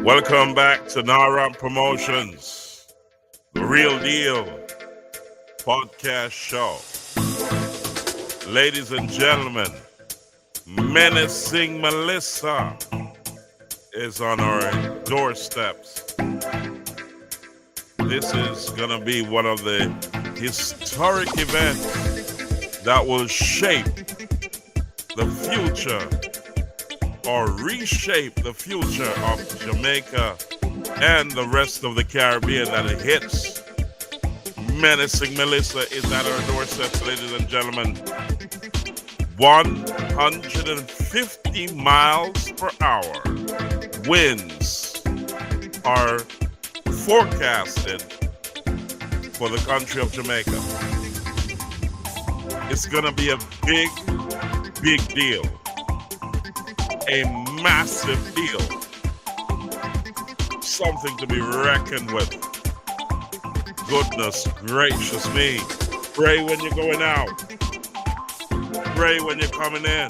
Welcome back to Nara Promotions, the real deal podcast show. Ladies and gentlemen, menacing Mellisa is on our doorsteps. This is going to be one of the historic events that will shape the future or reshape the future of Jamaica and the rest of the Caribbean that it hits. Menacing Mellisa is at our doorsteps, ladies and gentlemen. 150 miles per hour winds are forecasted for the country of Jamaica. It's gonna be a big, big deal. A massive deal. Something to be reckoned with. Goodness gracious me. Pray when you're going out. Pray when you're coming in.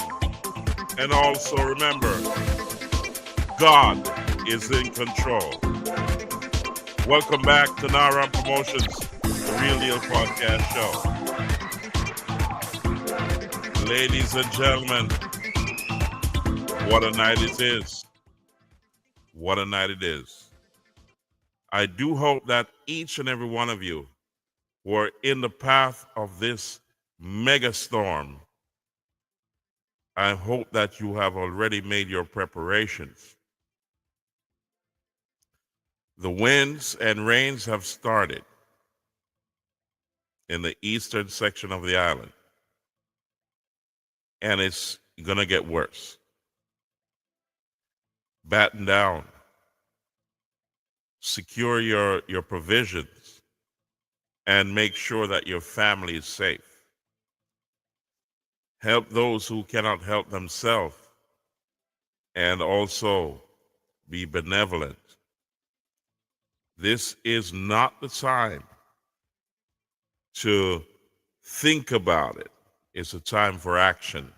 And also remember, God is in control. Welcome back to Nara Promotions, the Real Deal Podcast Show. Ladies and gentlemen, what a night it is. What a night it is. I do hope that each and every one of you who are in the path of this mega storm, I hope that you have already made your preparations. The winds and rains have started in the eastern section of the island, and it's going to get worse. Batten down. Secure your provisions and make sure that your family is safe. Help those who cannot help themselves and also be benevolent. This is not the time to think about it. It's a time for action.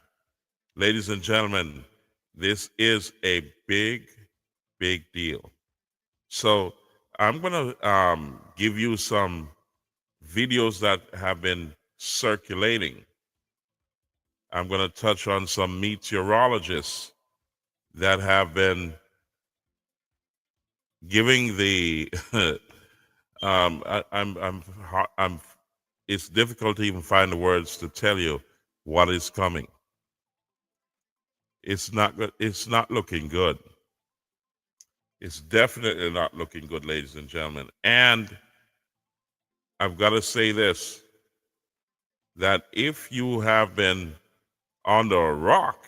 Ladies and gentlemen, this is a big, big deal. So I'm going to give you some videos that have been circulating. I'm going to touch on some meteorologists that have been giving the it's difficult to even find the words to tell you what is coming. It's not looking good. It's definitely not looking good, ladies and gentlemen. And I've got to say this, that if you have been under a rock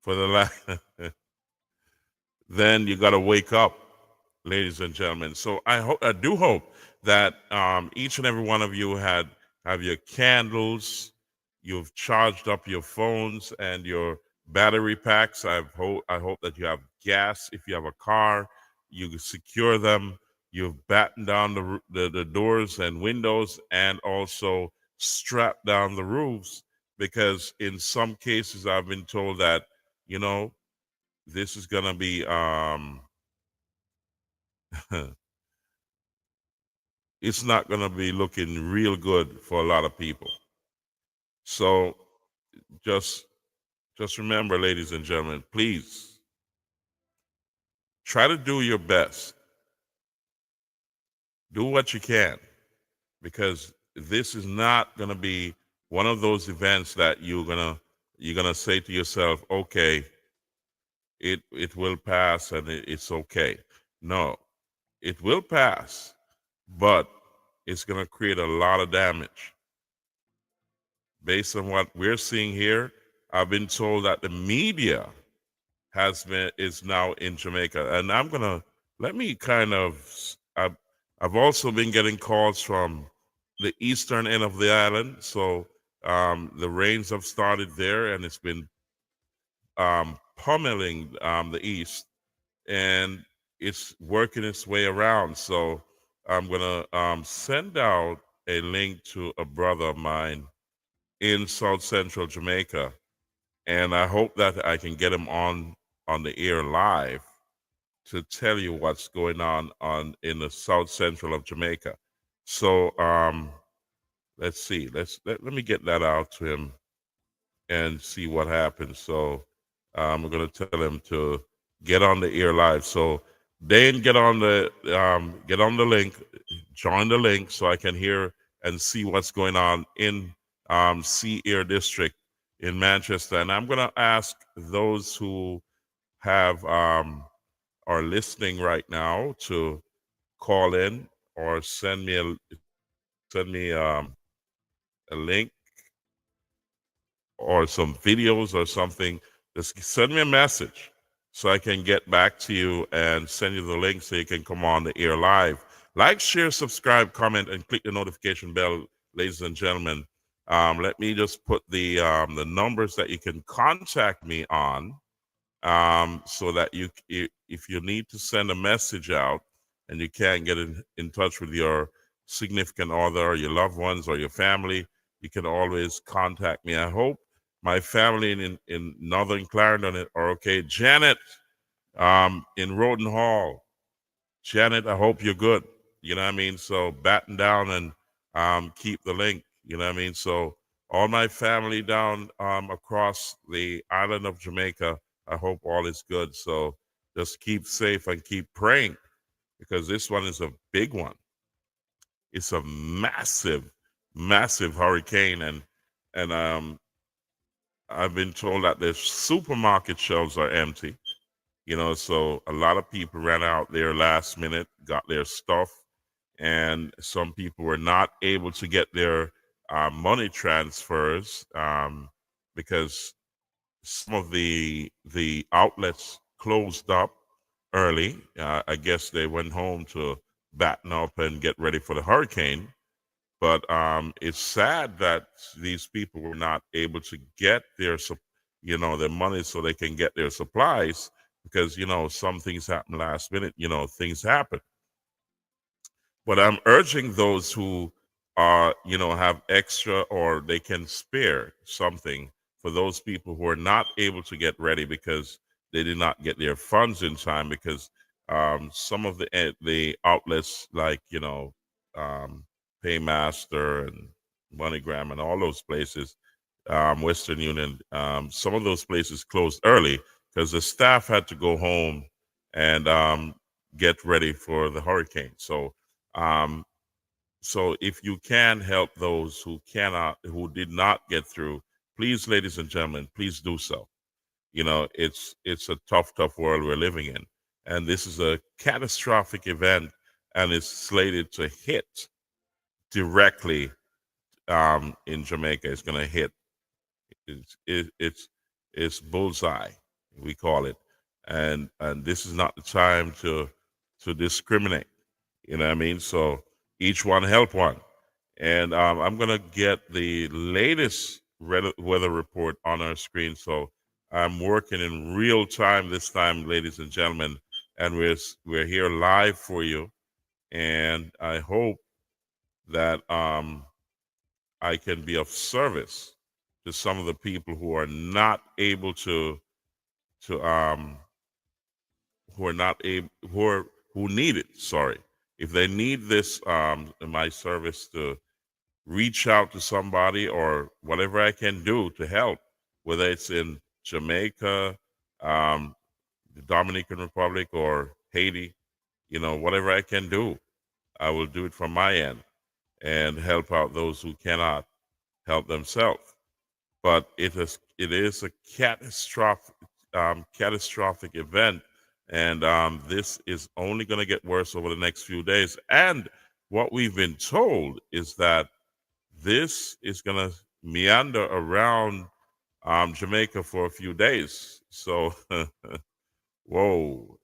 for the last, then you got to wake up, ladies and gentlemen. So I do hope that each and every one of you have your candles, you've charged up your phones and your battery packs. I hope that you have gas. If you have a car, you secure them. You've battened down the doors and windows, and also strapped down the roofs, because in some cases I've been told that, this is gonna be it's not gonna be looking real good for a lot of people. So just remember, ladies and gentlemen, please try to do your best. Do what you can, because this is not going to be one of those events that you're gonna say to yourself, okay, it will pass and it's okay. No, it will pass, but it's going to create a lot of damage. Based on what we're seeing here, I've been told that the media is now in Jamaica, and I've also been getting calls from the eastern end of the island. So the rains have started there, and it's been pummeling the east, and it's working its way around. So I'm gonna send out a link to a brother of mine in South Central Jamaica, and I hope that I can get him on the air live to tell you what's going on in the south central of Jamaica. So let's see. Let me get that out to him and see what happens. So we're going to tell him to get on the air live. So Dane, get on the link, join the link so I can hear and see what's going on in Sea Air District in Manchester. And I'm going to ask those who have are listening right now to call in or send me a link or some videos or something. Just send me a message so I can get back to you and send you the link so you can come on the air live. Like, share, subscribe, comment, and click the notification bell, ladies and gentlemen. Let me just put the numbers that you can contact me on, so that if you need to send a message out and you can't get in touch with your significant other or your loved ones or your family, you can always contact me. I hope my family in Northern Clarendon are okay. Janet, in Roden Hall. Janet, I hope you're good. You know what I mean? So batten down and keep the link. You know what I mean? So all my family down across the island of Jamaica, I hope all is good. So just keep safe and keep praying because this one is a big one. It's a massive, massive hurricane, and I've been told that the supermarket shelves are empty. So a lot of people ran out there last minute, got their stuff, and some people were not able to get their money transfers because some of the outlets closed up early. I guess they went home to batten up and get ready for the hurricane. But it's sad that these people were not able to get their money so they can get their supplies because some things happen last minute. Things happen. But I'm urging those who have extra or they can spare something for those people who are not able to get ready because they did not get their funds in time because some of the outlets like um, Paymaster and MoneyGram and all those places, Western Union, some of those places closed early because the staff had to go home and get ready for the hurricane. Um, so if you can help those who did not get through, please, ladies and gentlemen, please do so. It's a tough world we're living in, and this is a catastrophic event, and it's slated to hit directly in Jamaica. It's going to hit. It's bullseye, we call it, and this is not the time to discriminate. You know what I mean? So each one help one. And I'm going to get the latest weather report on our screen. So I'm working in real time this time, ladies and gentlemen. And we're here live for you. And I hope that I can be of service to some of the people who are not able to who are not able who need it. Sorry, if they need this my service to reach out to somebody or whatever I can do to help, whether it's in Jamaica, um, the Dominican Republic, or Haiti, whatever I can do, I will do it from my end and help out those who cannot help themselves. But it is a catastrophic event, and this is only going to get worse over the next few days. And what we've been told is that this is going to meander around Jamaica for a few days. So, whoa,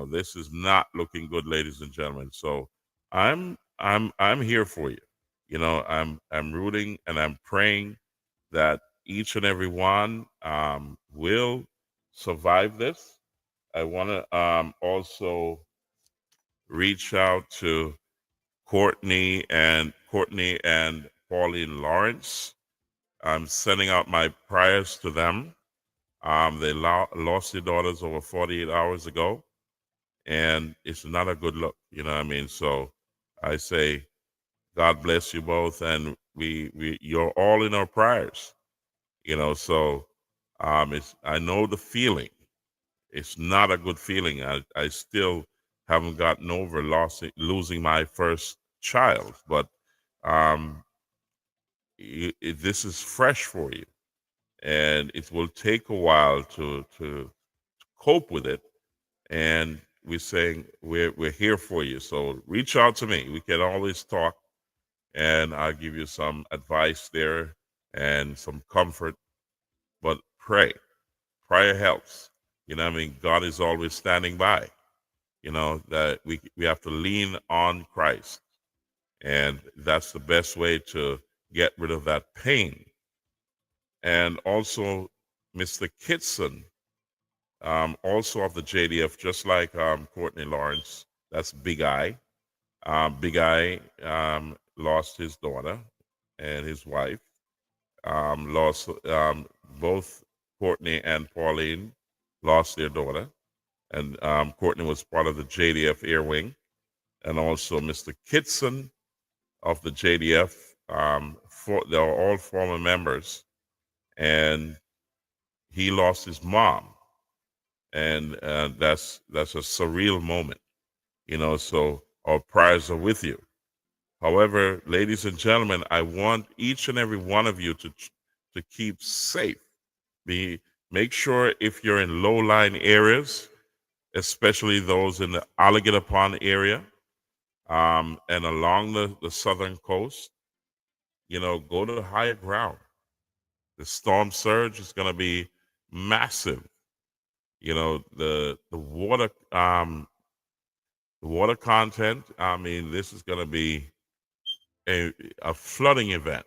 this is not looking good, ladies and gentlemen. So, I'm here for you. I'm rooting and I'm praying that each and every one will survive this. I want to also reach out to Courtney and Pauline Lawrence. I'm sending out my prayers to them. They lost their daughters over 48 hours ago, and it's not a good look. You know what I mean? So I say, God bless you both, and we you're all in our prayers. So it's I know the feeling. It's not a good feeling. I still haven't gotten over losing my first child, but um, this is fresh for you, and it will take a while to cope with it. And we're saying we're here for you. So reach out to me. We can always talk, and I'll give you some advice there and some comfort. But pray. Prayer helps. I mean, God is always standing by. That we have to lean on Christ, and that's the best way to get rid of that pain. And also, Mr. Kitson, also of the JDF, just like Courtney Lawrence, that's Big I. Big I lost his daughter and his wife. Lost both Courtney and Pauline lost their daughter, and Courtney was part of the JDF Air Wing, and also Mr. Kitson of the JDF. They're all former members, and he lost his mom, and that's a surreal moment. So our prayers are with you. However, ladies and gentlemen, I want each and every one of you to keep safe. Be Make sure if you're in low-lying areas, especially those in the Alligator Pond area, and along the southern coast, go to higher ground. The storm surge is going to be massive. The water content. I mean, this is going to be a flooding event.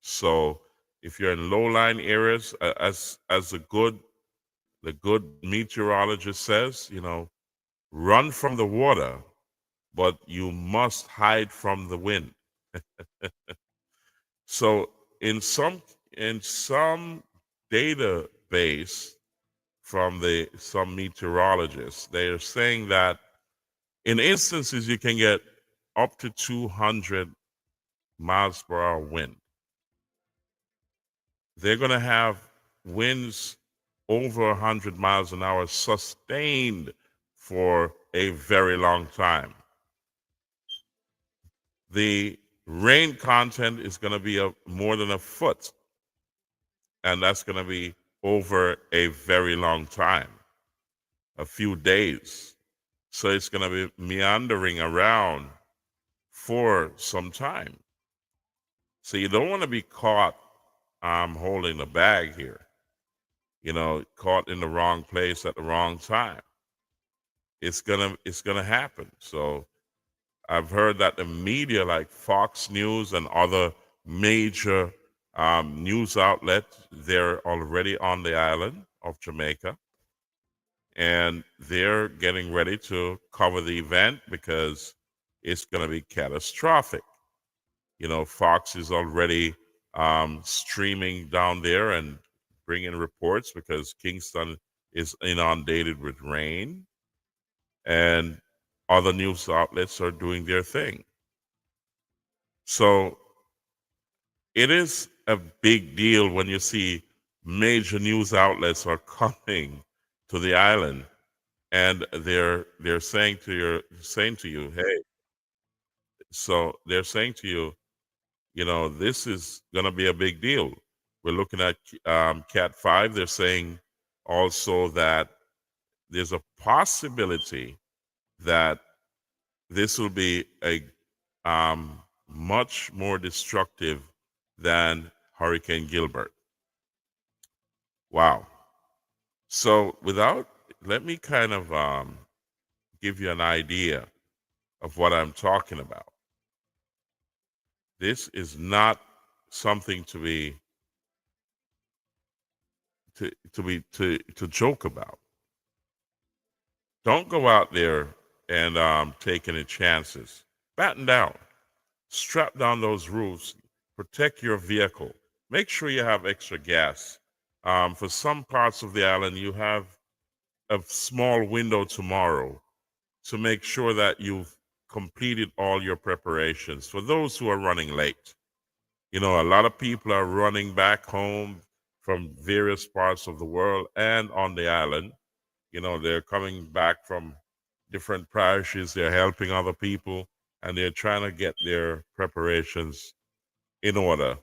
So if you're in low-lying areas, as the good meteorologist says, run from the water, but you must hide from the wind. So in some database from some meteorologists, they are saying that in instances you can get up to 200 miles per hour wind. They're going to have winds over 100 miles an hour sustained for a very long time. The rain content is going to be more than a foot, and that's going to be over a very long time, a few days. So it's going to be meandering around for some time. So you don't want to be caught holding the bag here, caught in the wrong place at the wrong time. It's gonna happen. So I've heard that the media, like Fox News and other major news outlets, they're already on the island of Jamaica, and they're getting ready to cover the event because it's going to be catastrophic. Fox is already streaming down there and bringing reports because Kingston is inundated with rain, and other news outlets are doing their thing. So it is a big deal when you see major news outlets are coming to the island, and they're saying to you, hey, so they're saying to you, this is going to be a big deal. We're looking at Cat 5. They're saying also that there's a possibility that this will be a much more destructive than Hurricane Gilbert. Wow. So let me kind of give you an idea of what I'm talking about. This is not something to joke about. Don't go out there and take any chances. Batten down. Strap down those roofs. Protect your vehicle. Make sure you have extra gas. For some parts of the island, you have a small window tomorrow to make sure that you've completed all your preparations. For those who are running late, you know, a lot of people are running back home from various parts of the world and on the island. You know, they're coming back from different parishes, they're helping other people, and they're trying to get their preparations in order.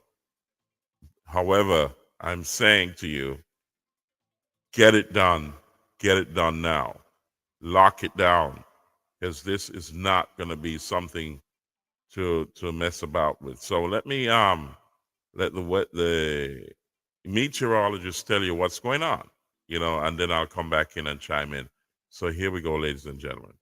However, I'm saying to you, get it done. Get it done now. Lock it down, because this is not going to be something to mess about with. So let me let the meteorologist tell you what's going on, you know, and then I'll come back in and chime in. So here we go, ladies and gentlemen.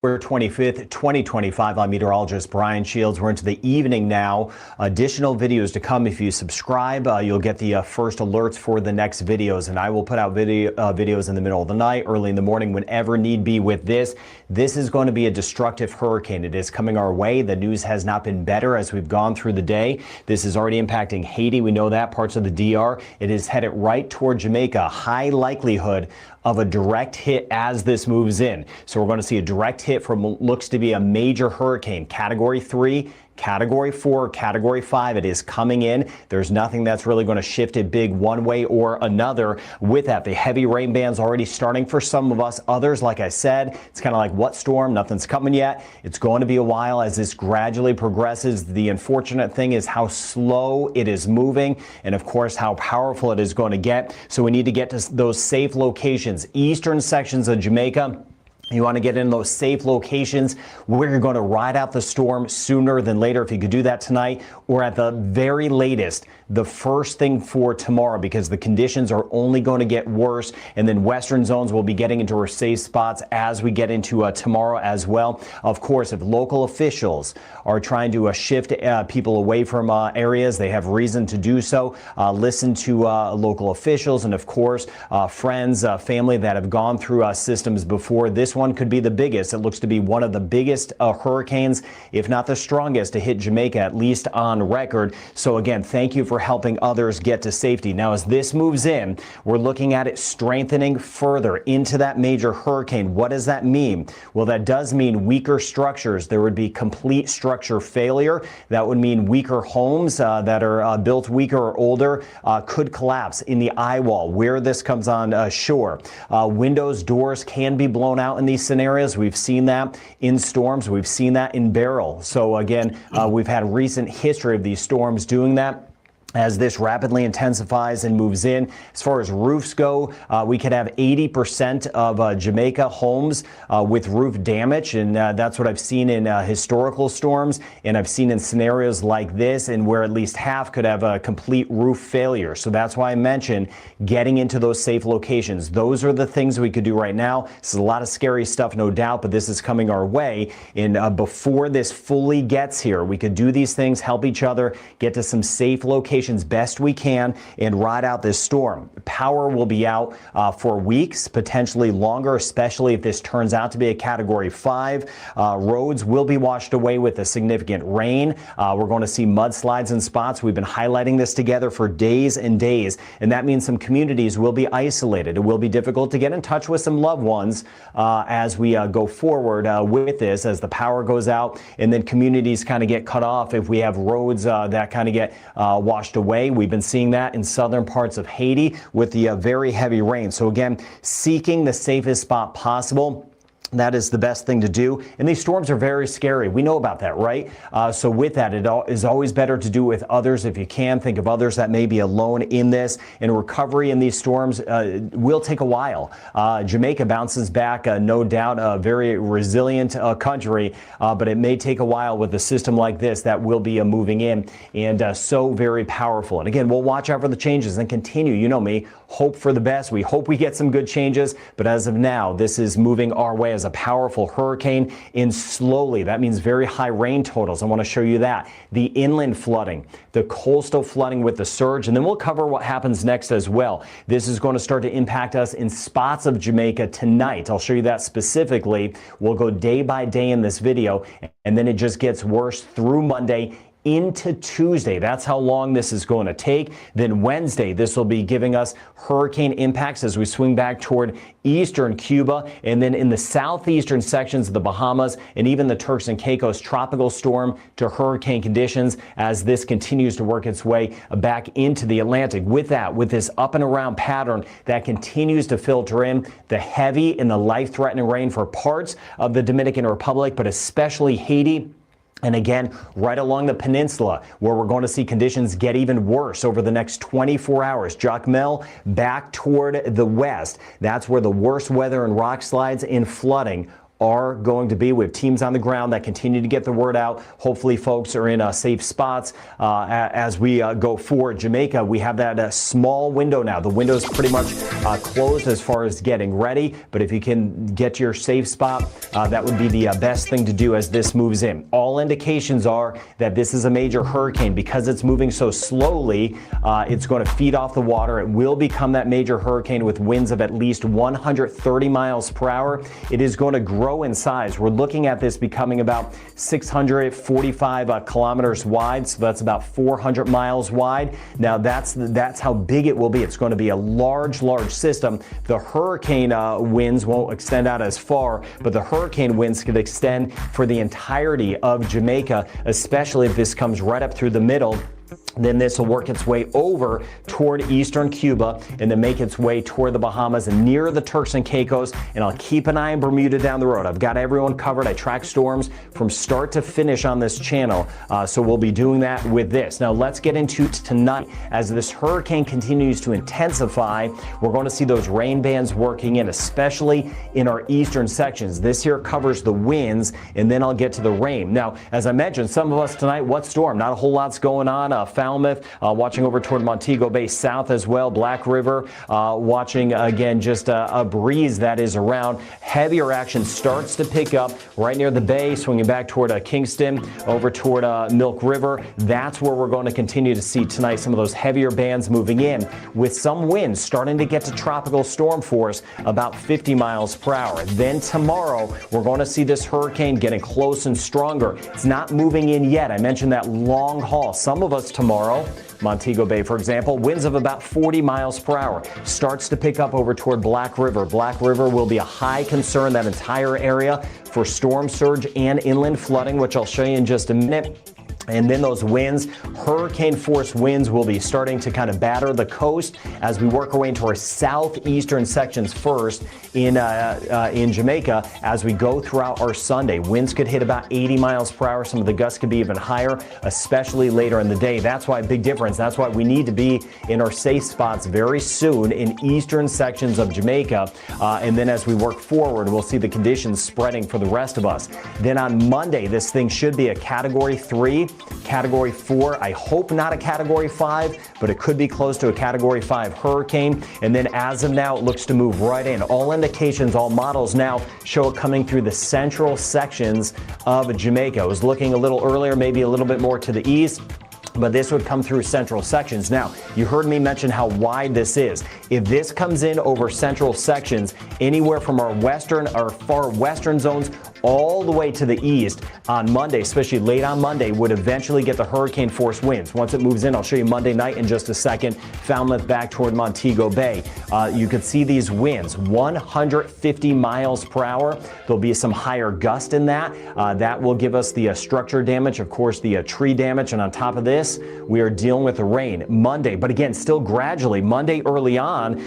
We're 25th, 2025. I'm meteorologist Brian Shields. We're into the evening now. Additional videos to come. If you subscribe, you'll get the first alerts for the next videos. And I will put out videos in the middle of the night, early in the morning, whenever need be with this. This is going to be a destructive hurricane. It is coming our way. The news has not been better as we've gone through the day. This is already impacting Haiti. We know that, parts of the DR. It is headed right toward Jamaica. High likelihood of a direct hit as this moves in. So we're going to see a direct hit from what looks to be a major hurricane, Category 3, Category 4, Category 5. It is coming in. There's nothing that's really going to shift it big one way or another. With that, the heavy rain band's already starting for some of us. Others, like I said, it's kind of like what storm? Nothing's coming yet. It's going to be a while as this gradually progresses. The unfortunate thing is how slow it is moving, and of course how powerful it is going to get. So we need to get to those safe locations. Eastern sections of Jamaica. You want to get in those safe locations where you're going to ride out the storm sooner than later, if you could do that tonight, or at the very latest, the first thing for tomorrow, because the conditions are only going to get worse. And then western zones will be getting into our safe spots as we get into tomorrow as well. Of course, if local officials are trying to shift people away from areas, they have reason to do so. Listen to local officials and, of course, friends, family that have gone through systems before. This one could be the biggest. It looks to be one of the biggest hurricanes, if not the strongest, to hit Jamaica, at least on record. So again, thank you for helping others get to safety. Now, as this moves in, we're looking at it strengthening further into that major hurricane. What does that mean? Well, that does mean weaker structures. There would be complete structure failure. That would mean weaker homes that are built weaker or older could collapse in the eye wall where this comes on shore. Windows, doors can be blown out in these scenarios. We've seen that in storms. We've seen that in Beryl. So again, we've had recent history of these storms doing that. As this rapidly intensifies and moves in. As far as roofs go, we could have 80% of Jamaica homes with roof damage, and that's what I've seen in historical storms, and I've seen in scenarios like this, and where at least half could have a complete roof failure. So that's why I mentioned getting into those safe locations. Those are the things we could do right now. This is a lot of scary stuff, no doubt, but this is coming our way. And before this fully gets here, we could do these things, help each other, get to some safe locations best we can, and ride out this storm. Power will be out for weeks, potentially longer, especially if this turns out to be a Category 5. Roads will be washed away with a significant rain. We're going to see mudslides in spots. We've been highlighting this together for days and days, and that means some communities will be isolated. It will be difficult to get in touch with some loved ones as we go forward with this, as the power goes out, and then communities kind of get cut off if we have roads that kind of get washed away. We've been seeing that in southern parts of Haiti with the very heavy rain. So again, seeking the safest spot possible. That is the best thing to do. And these storms are very scary. We know about that, right? So with that, it is always better to do with others if you can. Think of others that may be alone in this. And recovery in these storms will take a while. Jamaica bounces back, no doubt, a very resilient country, but it may take a while with a system like this that will be moving in, and so very powerful. And again, we'll watch out for the changes and continue. You know me, hope for the best. We hope we get some good changes, but as of now, this is moving our way as a powerful hurricane in slowly. That means very high rain totals. I want to show you that. The inland flooding, the coastal flooding with the surge, and then we'll cover what happens next as well. This is going to start to impact us in spots of Jamaica tonight. I'll show you that specifically. We'll go day by day in this video, and then it just gets worse through Monday into Tuesday. That's how long this is going to take. Then Wednesday, this will be giving us hurricane impacts as we swing back toward eastern Cuba, and then in the southeastern sections of the Bahamas and even the Turks and Caicos, tropical storm to hurricane conditions as this continues to work its way back into the Atlantic. With that, with this up and around pattern that continues to filter in the heavy and the life-threatening rain for parts of the Dominican Republic, but especially Haiti. And again, right along the peninsula, where we're going to see conditions get even worse over the next 24 hours. Jacmel back toward the west. That's where the worst weather and rock slides and flooding are going to be. We have teams on the ground that continue to get the word out. Hopefully folks are in safe spots as we go forward. Jamaica, we have that small window now. The window's pretty much closed as far as getting ready, but if you can get to your safe spot, that would be the best thing to do as this moves in. All indications are that this is a major hurricane. Because it's moving so slowly, it's going to feed off the water. It will become that major hurricane with winds of at least 130 miles per hour. It is going to grow in size. We're looking at this becoming about 645 kilometers wide, so that's about 400 miles wide. Now that's how big it will be. It's going to be a large system. The hurricane winds won't extend out as far, but the hurricane winds could extend for the entirety of Jamaica, especially if this comes right up through the middle. Then this will work its way over toward eastern Cuba and then make its way toward the Bahamas and near the Turks and Caicos. And I'll keep an eye on Bermuda down the road. I've got everyone covered. I track storms from start to finish on this channel. So we'll be doing that with this. Now let's get into tonight. As this hurricane continues to intensify, we're going to see those rain bands working in, especially in our eastern sections. This here covers the winds, and then I'll get to the rain. Now, as I mentioned, some of us tonight, what storm? Not a whole lot's going on. Falmouth, watching over toward Montego Bay south as well. Black River, watching again just a breeze that is around. Heavier action starts to pick up right near the bay, swinging back toward Kingston, over toward Milk River. That's where we're going to continue to see tonight some of those heavier bands moving in, with some winds starting to get to tropical storm force about 50 miles per hour. Then tomorrow, we're going to see this hurricane getting close and stronger. It's not moving in yet. I mentioned that long haul. Some of us tomorrow, Montego Bay, for example, winds of about 40 miles per hour, starts to pick up over toward Black River. Black River will be a high concern, that entire area, for storm surge and inland flooding, which I'll show you in just a minute. And then those winds, hurricane force winds, will be starting to kind of batter the coast as we work our way into our southeastern sections first in Jamaica as we go throughout our Sunday. Winds could hit about 80 miles per hour. Some of the gusts could be even higher, especially later in the day. That's why a big difference. That's why we need to be in our safe spots very soon in eastern sections of Jamaica. And then as we work forward, we'll see the conditions spreading for the rest of us. Then on Monday, this thing should be a Category 3. Category 4, I hope not a Category 5, but it could be close to a Category 5 hurricane. And then as of now, it looks to move right in. All indications, all models now show it coming through the central sections of Jamaica. It was looking a little earlier, maybe a little bit more to the east, but this would come through central sections. Now, you heard me mention how wide this is. If this comes in over central sections, anywhere from our far western zones all the way to the east on Monday, especially late on Monday, would eventually get the hurricane force winds. Once it moves in, I'll show you Monday night in just a second. Falmouth back toward Montego Bay. You can see these winds, 150 miles per hour. There'll be some higher gust in that. That will give us the structure damage, of course, the tree damage. And on top of this, we are dealing with the rain Monday, but again, still gradually. Monday early on,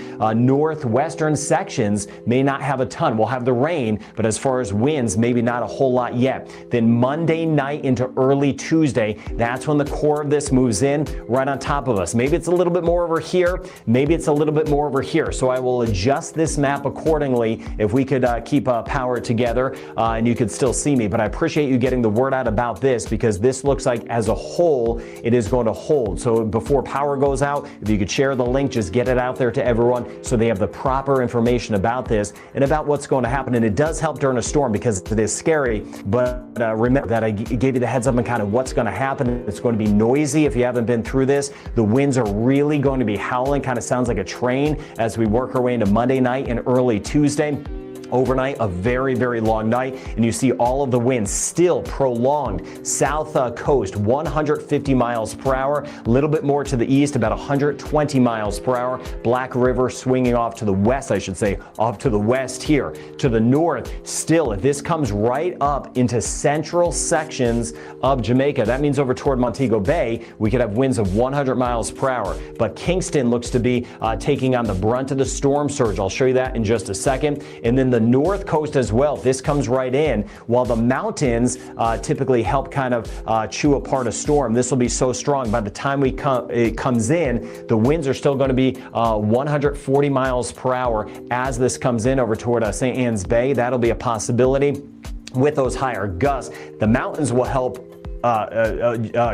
northwestern sections may not have a ton. We'll have the rain, but as far as winds, maybe not a whole lot yet. Then Monday night into early Tuesday, that's when the core of this moves in right on top of us. Maybe it's a little bit more over here. Maybe it's a little bit more over here. So I will adjust this map accordingly if we could keep power together and you could still see me. But I appreciate you getting the word out about this, because this looks like as a whole, it is going to hold. So before power goes out, if you could share the link, just get it out there to everyone so they have the proper information about this and about what's going to happen. And it does help during a storm because it is scary, but remember that I gave you the heads up on kind of what's going to happen. It's going to be noisy if you haven't been through this. The winds are really going to be howling, kind of sounds like a train as we work our way into Monday night and early Tuesday. Overnight, a very, very long night, and you see all of the winds still prolonged. South coast, 150 miles per hour, a little bit more to the east, about 120 miles per hour. Black River swinging off to the west, I should say, off to the west here. To the north, still, if this comes right up into central sections of Jamaica, that means over toward Montego Bay, we could have winds of 100 miles per hour. But Kingston looks to be taking on the brunt of the storm surge. I'll show you that in just a second. And then the north coast as well. This comes right in, while the mountains typically help kind of chew apart a storm. This will be so strong. By the time it comes in, the winds are still going to be 140 miles per hour as this comes in over toward St. Anne's Bay. That'll be a possibility. With those higher gusts, the mountains will help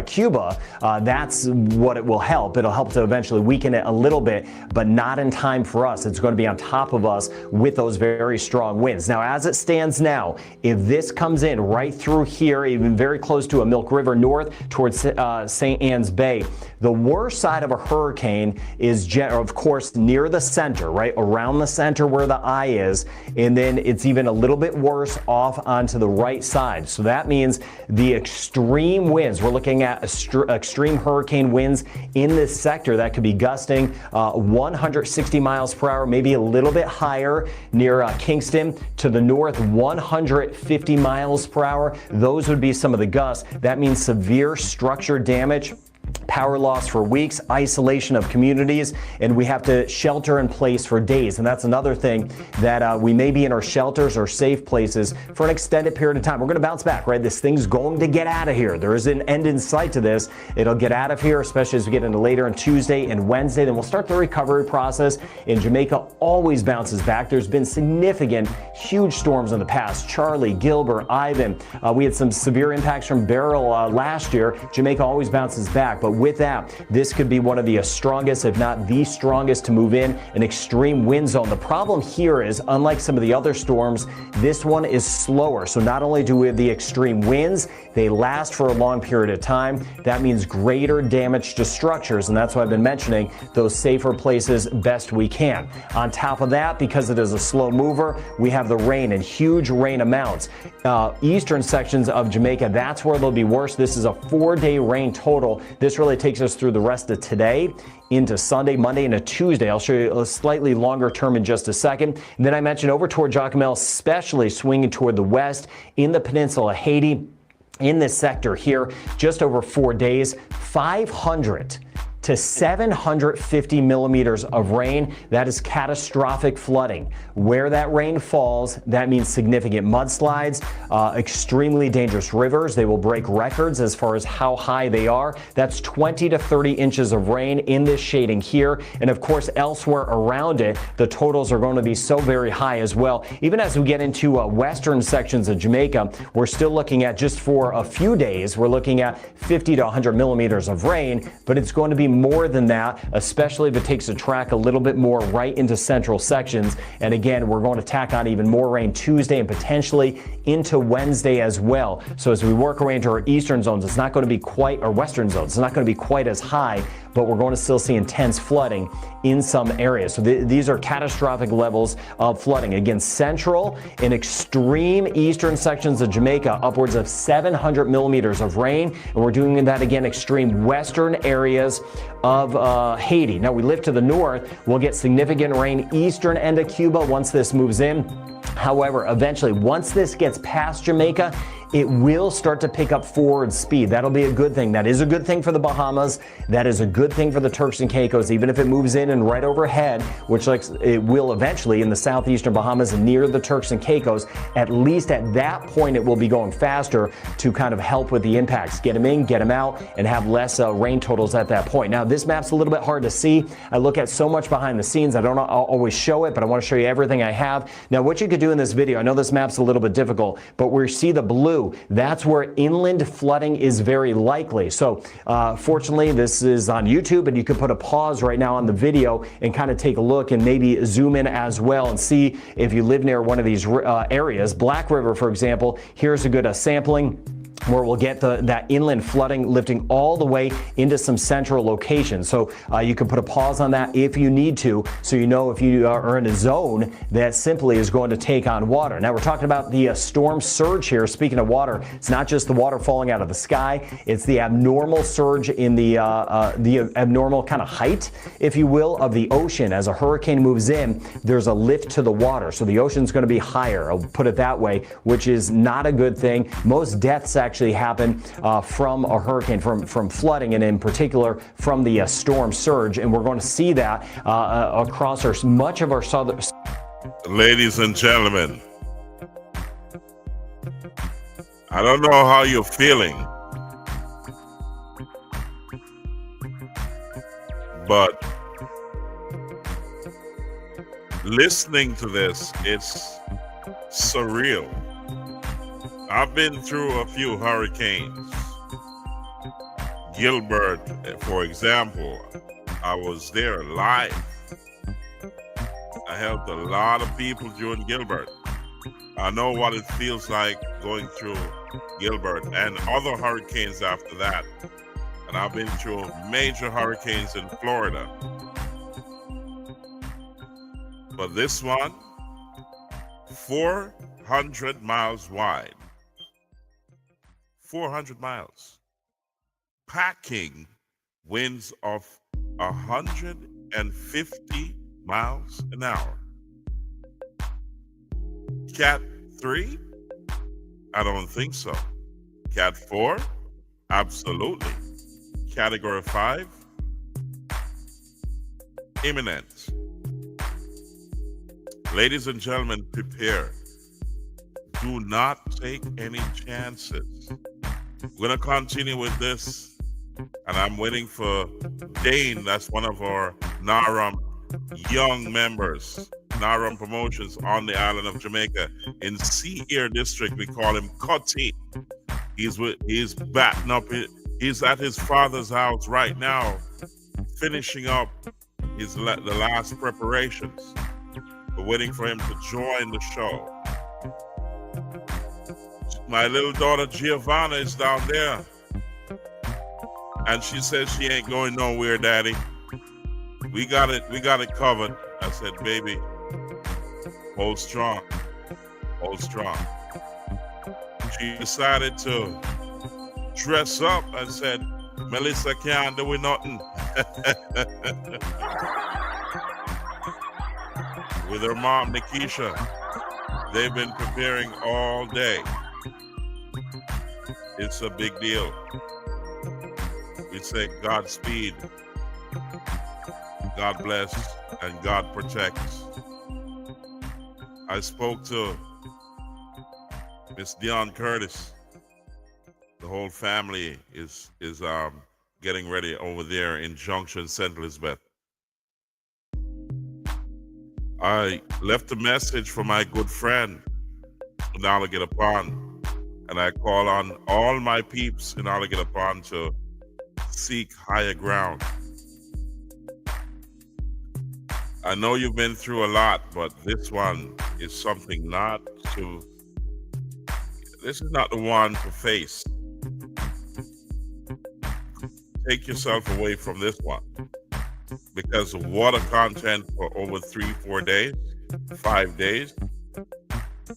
Cuba. That's what it will help. It'll help to eventually weaken it a little bit, but not in time for us. It's going to be on top of us with those very strong winds. Now, as it stands now, if this comes in right through here, even very close to a Milk River north towards St. Anne's Bay, the worst side of a hurricane is, of course, near the center, right around the center where the eye is, and then it's even a little bit worse off onto the right side. So that means the extreme winds, we're looking at extreme hurricane winds in this sector that could be gusting 160 miles per hour, maybe a little bit higher near Kingston. To the north, 150 miles per hour. Those would be some of the gusts. That means severe structure damage, power loss for weeks, isolation of communities, and we have to shelter in place for days. And that's another thing, that we may be in our shelters or safe places for an extended period of time. We're going to bounce back, right? This thing's going to get out of here. There is an end in sight to this. It'll get out of here, especially as we get into later on Tuesday and Wednesday. Then we'll start the recovery process. And Jamaica always bounces back. There's been significant, huge storms in the past. Charlie, Gilbert, Ivan. We had some severe impacts from Beryl last year. Jamaica always bounces back. But with that, this could be one of the strongest, if not the strongest, to move in an extreme wind zone. The problem here is, unlike some of the other storms, this one is slower. So not only do we have the extreme winds, they last for a long period of time. That means greater damage to structures, and that's why I've been mentioning those safer places best we can. On top of that, because it is a slow mover, we have the rain and huge rain amounts. Eastern sections of Jamaica, that's where they'll be worse. This is a 4-day rain total. This really takes us through the rest of today into Sunday, Monday, and a Tuesday. I'll show you a slightly longer term in just a second. And then I mentioned over toward Jacmel, especially swinging toward the west in the peninsula of Haiti. In this sector here, just over 4 days, 500 to 750 millimeters of rain. That is catastrophic flooding. Where that rain falls, that means significant mudslides, extremely dangerous rivers. They will break records as far as how high they are. That's 20 to 30 inches of rain in this shading here. And of course, elsewhere around it, the totals are going to be so very high as well. Even as we get into western sections of Jamaica, we're still looking at, just for a few days, we're looking at 50 to 100 millimeters of rain, but it's going to be more than that, especially if it takes a track a little bit more right into central sections. And again, we're going to tack on even more rain Tuesday and potentially into Wednesday as well. So as we work our way into our eastern zones, it's not going to be quite, or western zones, it's not going to be quite as high, but we're going to still see intense flooding in some areas. So these are catastrophic levels of flooding. Again, central and extreme eastern sections of Jamaica, upwards of 700 millimeters of rain. And we're doing that again, extreme western areas of Haiti. Now we lift to the north, we'll get significant rain eastern end of Cuba once this moves in. However, eventually, once this gets past Jamaica, it will start to pick up forward speed. That'll be a good thing. That is a good thing for the Bahamas. That is a good thing for the Turks and Caicos, even if it moves in and right overhead, which it will eventually in the southeastern Bahamas and near the Turks and Caicos. At least at that point, it will be going faster to kind of help with the impacts. Get them in, get them out, and have less rain totals at that point. Now, this map's a little bit hard to see. I look at so much behind the scenes. I don't always show it, but I want to show you everything I have. Now, what you could do in this video, I know this map's a little bit difficult, but we see the blue. That's where inland flooding is very likely. So fortunately, this is on YouTube, and you could put a pause right now on the video and kind of take a look and maybe zoom in as well and see if you live near one of these areas. Black River, for example, here's a good sampling. where we'll get that inland flooding lifting all the way into some central locations. So you can put a pause on that if you need to, so you know if you are in a zone that simply is going to take on water. Now we're talking about the storm surge here. Speaking of water, it's not just the water falling out of the sky, it's the abnormal surge in the abnormal kind of height, if you will, of the ocean. As a hurricane moves in, there's a lift to the water. So the ocean's going to be higher, I'll put it that way, which is not a good thing. Most deaths actually happen from a hurricane, from flooding, and in particular from the storm surge. And we're going to see that across much of our southern. Ladies and gentlemen, I don't know how you're feeling, but listening to this, it's surreal. I've been through a few hurricanes. Gilbert, for example, I was there live. I helped a lot of people during Gilbert. I know what it feels like going through Gilbert and other hurricanes after that. And I've been through major hurricanes in Florida. But this one, 400 miles wide. 400 miles. Packing winds of 150 miles an hour. Cat 3? I don't think so. Cat 4? Absolutely. Category 5? Imminent. Ladies and gentlemen, prepare. Do not take any chances. We're going to continue with this, and I'm waiting for Dane. That's one of our NARAM young members, NARAM Promotions on the island of Jamaica. In Sea Air District, we call him Cutty. He's batting up. He's at his father's house right now, finishing up the last preparations. We're waiting for him to join the show. My little daughter Giovanna is down there, and she says she ain't going nowhere, Daddy. We got it covered. I said, baby, hold strong, hold strong. She decided to dress up and said, Mellisa can't do nothing. With her mom, Nikisha, they've been preparing all day. It's a big deal. We say Godspeed, God bless, and God protects. I spoke to Miss Dion Curtis. The whole family is getting ready over there in Junction, St. Elizabeth. I left a message for my good friend in Alligator Pond, and I call on all my peeps in Alligator Pond to seek higher ground. I know you've been through a lot, but this one is something this is not the one to face. Take yourself away from this one, because the water content for over 3-4 days, 5 days,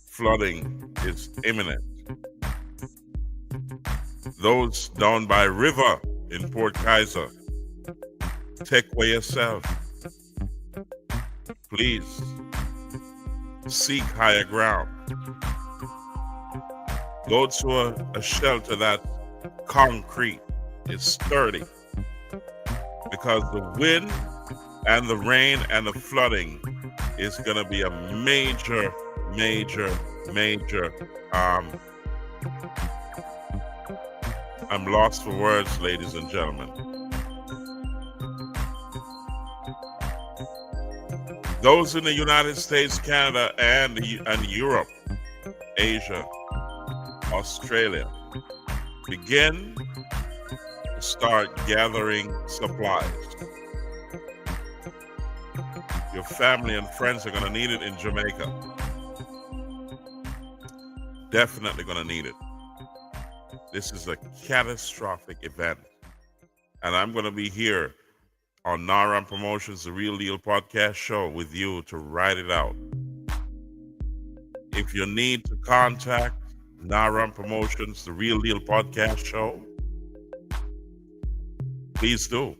flooding is imminent. Those down by river in Port Kaiser, take away yourself. Please seek higher ground. Go to a shelter that concrete is sturdy, because the wind and the rain and the flooding is going to be a major I'm lost for words, ladies and gentlemen. Those in the United States, Canada, and Europe, Asia, Australia, begin to start gathering supplies. Your family and friends are going to need it in Jamaica. Definitely going to need it. This is a catastrophic event. And I'm going to be here on Naram Promotions, the Real Deal podcast show with you to ride it out. If you need to contact Naram Promotions, the Real Deal podcast show, please do.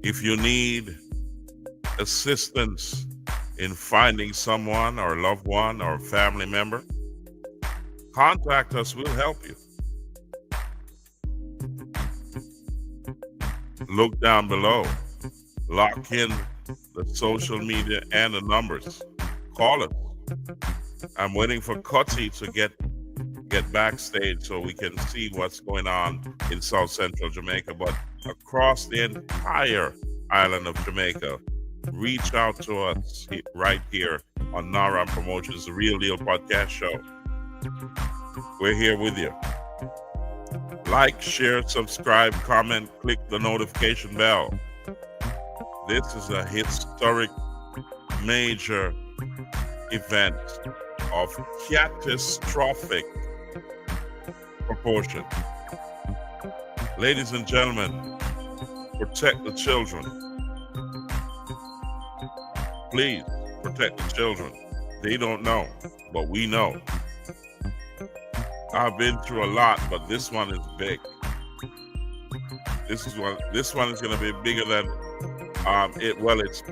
If you need assistance in finding someone or a loved one or a family member, contact us, we'll help you. Look down below, lock in the social media and the numbers. Call us. I'm waiting for Cutty to get backstage so we can see what's going on in South Central Jamaica, but across the entire island of Jamaica, reach out to us right here on Naram Promotions, the Real Deal podcast show. We're here with you. Like, share, subscribe, comment, click the notification bell. This is a historic, major event of catastrophic proportion. Ladies and gentlemen, protect the children. Please protect the children. They don't know, but we know. I've been through a lot, but this one is big. This one is going to be bigger than it's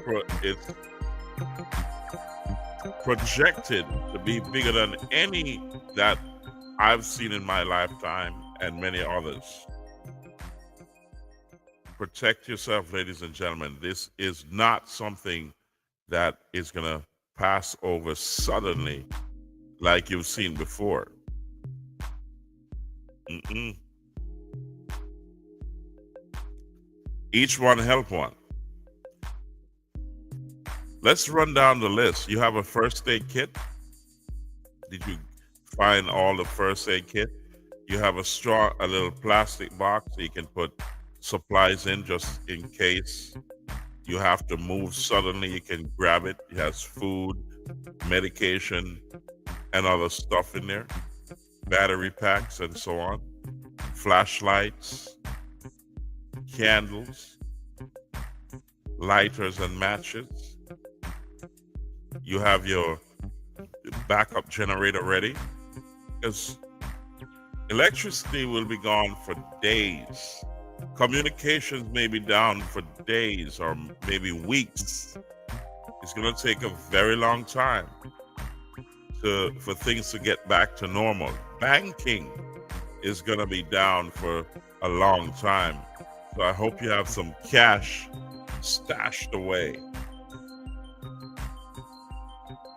projected to be bigger than any that I've seen in my lifetime and many others. Protect yourself, ladies and gentlemen. This is not something that is going to pass over suddenly like you've seen before. Each one help one. Let's run down the list. You have a first aid kit? Did you find all the first aid kit? You have a little plastic box so you can put supplies in just in case you have to move suddenly. You can grab it. It has food, medication, and other stuff in there. Battery packs and so on. Flashlights, candles, lighters and matches. You have your backup generator ready, because electricity will be gone for days. Communications may be down for days or maybe weeks. It's going to take a very long time for things to get back to normal. Banking is going to be down for a long time. So I hope you have some cash stashed away.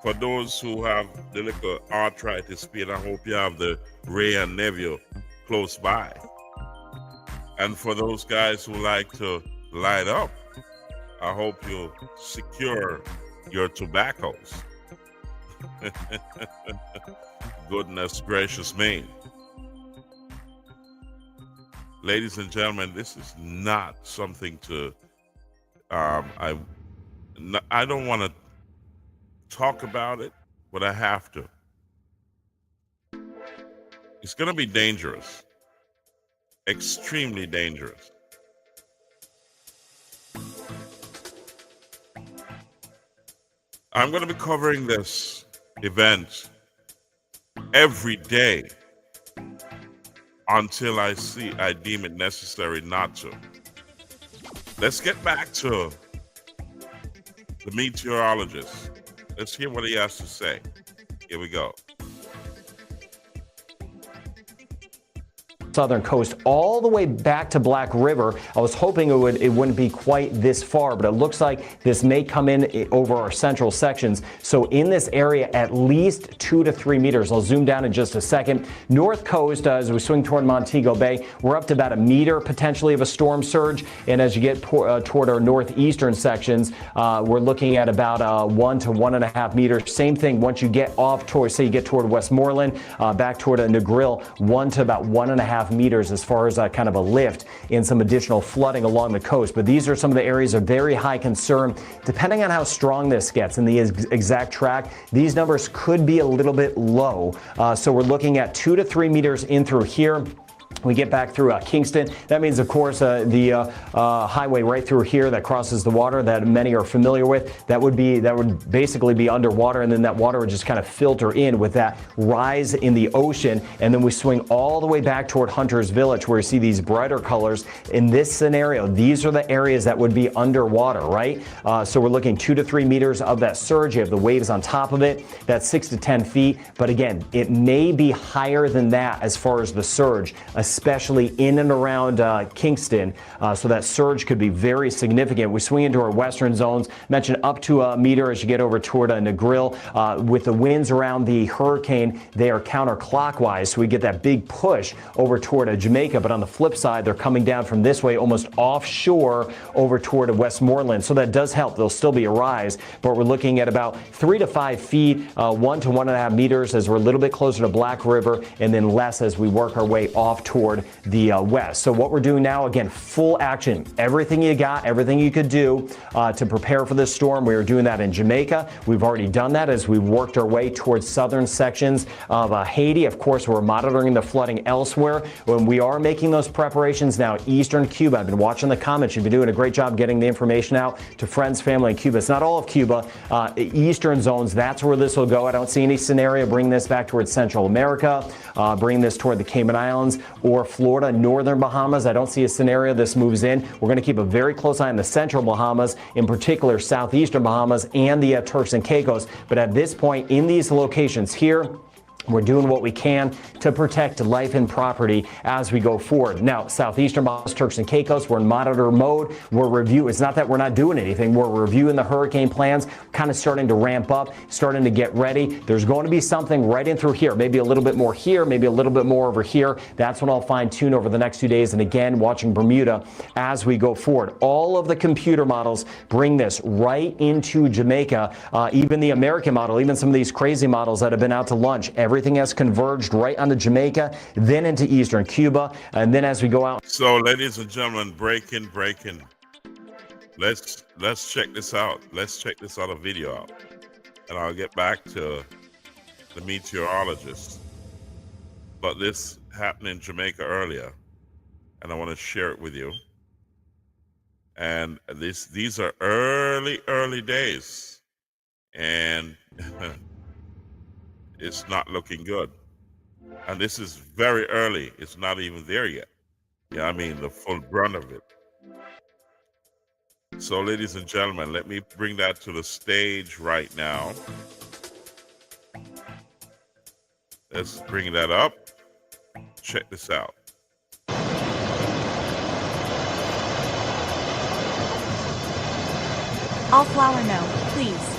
For those who have the little arthritis pain, I hope you have the Ray and Neville close by. And for those guys who like to light up, I hope you secure your tobaccos. Goodness gracious me. Ladies and gentlemen, this is not something to, I don't want to talk about it, but I have to. It's going to be dangerous, extremely dangerous. I'm going to be covering this event every day until I deem it necessary not to. Let's get back to the meteorologist. Let's hear what he has to say. Here we go. Southern coast all the way back to Black River. I was hoping it wouldn't be quite this far, but it looks like this may come in over our central sections. So in this area, at least 2 to 3 meters. I'll zoom down in just a second. North coast, as we swing toward Montego Bay, we're up to about 1 meter potentially of a storm surge. And as you get toward our northeastern sections, we're looking at about 1 to 1.5 meters. Same thing once you get off toward, say you get toward Westmoreland, back toward Negril, 1 to about 1.5 1.5 meters as far as kind of a lift and some additional flooding along the coast. But these are some of the areas of very high concern. Depending on how strong this gets and the exact track, these numbers could be a little bit low. So we're looking at 2 to 3 meters in through here. We get back through Kingston. That means, of course, the highway right through here that crosses the water that many are familiar with, that would basically be underwater, and then that water would just kind of filter in with that rise in the ocean. And then we swing all the way back toward Hunter's Village, where you see these brighter colors. In this scenario, these are the areas that would be underwater, right? So we're looking 2 to 3 meters of that surge. You have the waves on top of it. That's 6 to 10 feet. But again, it may be higher than that as far as the surge, especially in and around Kingston. So that surge could be very significant. We swing into our western zones, mentioned up to a meter as you get over toward Negril. With the winds around the hurricane, they are counterclockwise, so we get that big push over toward Jamaica. But on the flip side, they're coming down from this way, almost offshore over toward Westmoreland. So that does help. There'll still be a rise, but we're looking at about 3 to 5 feet, 1 to 1.5 meters as we're a little bit closer to Black River, and then less as we work our way off toward the west. So what we're doing now, again, full action. Everything you got, everything you could do to prepare for this storm. We are doing that in Jamaica. We've already done that as we've worked our way towards southern sections of Haiti. Of course, we're monitoring the flooding elsewhere. When we are making those preparations now, eastern Cuba. I've been watching the comments. You've been doing a great job getting the information out to friends, family in Cuba. It's not all of Cuba. Eastern zones, that's where this will go. I don't see any scenario bring this back towards Central America, bring this toward the Cayman Islands or Florida, northern Bahamas. I don't see a scenario this moves in. We're going to keep a very close eye on the central Bahamas, in particular southeastern Bahamas and the Turks and Caicos. But at this point in these locations here, we're doing what we can to protect life and property as we go forward. Now, southeastern Bahamas, Turks and Caicos, we're in monitor mode. We're reviewing. It's not that we're not doing anything. We're reviewing the hurricane plans, kind of starting to ramp up, starting to get ready. There's going to be something right in through here, maybe a little bit more here, maybe a little bit more over here. That's what I'll fine tune over the next 2 days. And again, watching Bermuda as we go forward. All of the computer models bring this right into Jamaica. Even the American model, even some of these crazy models that have been out to lunch, everything has converged right onto Jamaica, then into eastern Cuba, and then as we go out. So, ladies and gentlemen, breaking. Let's check this out. Let's check this other video out, and I'll get back to the meteorologist. But this happened in Jamaica earlier, and I want to share it with you. And these are early days, and it's not looking good. And this is very early. It's not even there yet. Yeah, I mean, the full brunt of it. So, ladies and gentlemen, let me bring that to the stage right now. Let's bring that up. Check this out. All flour no, please.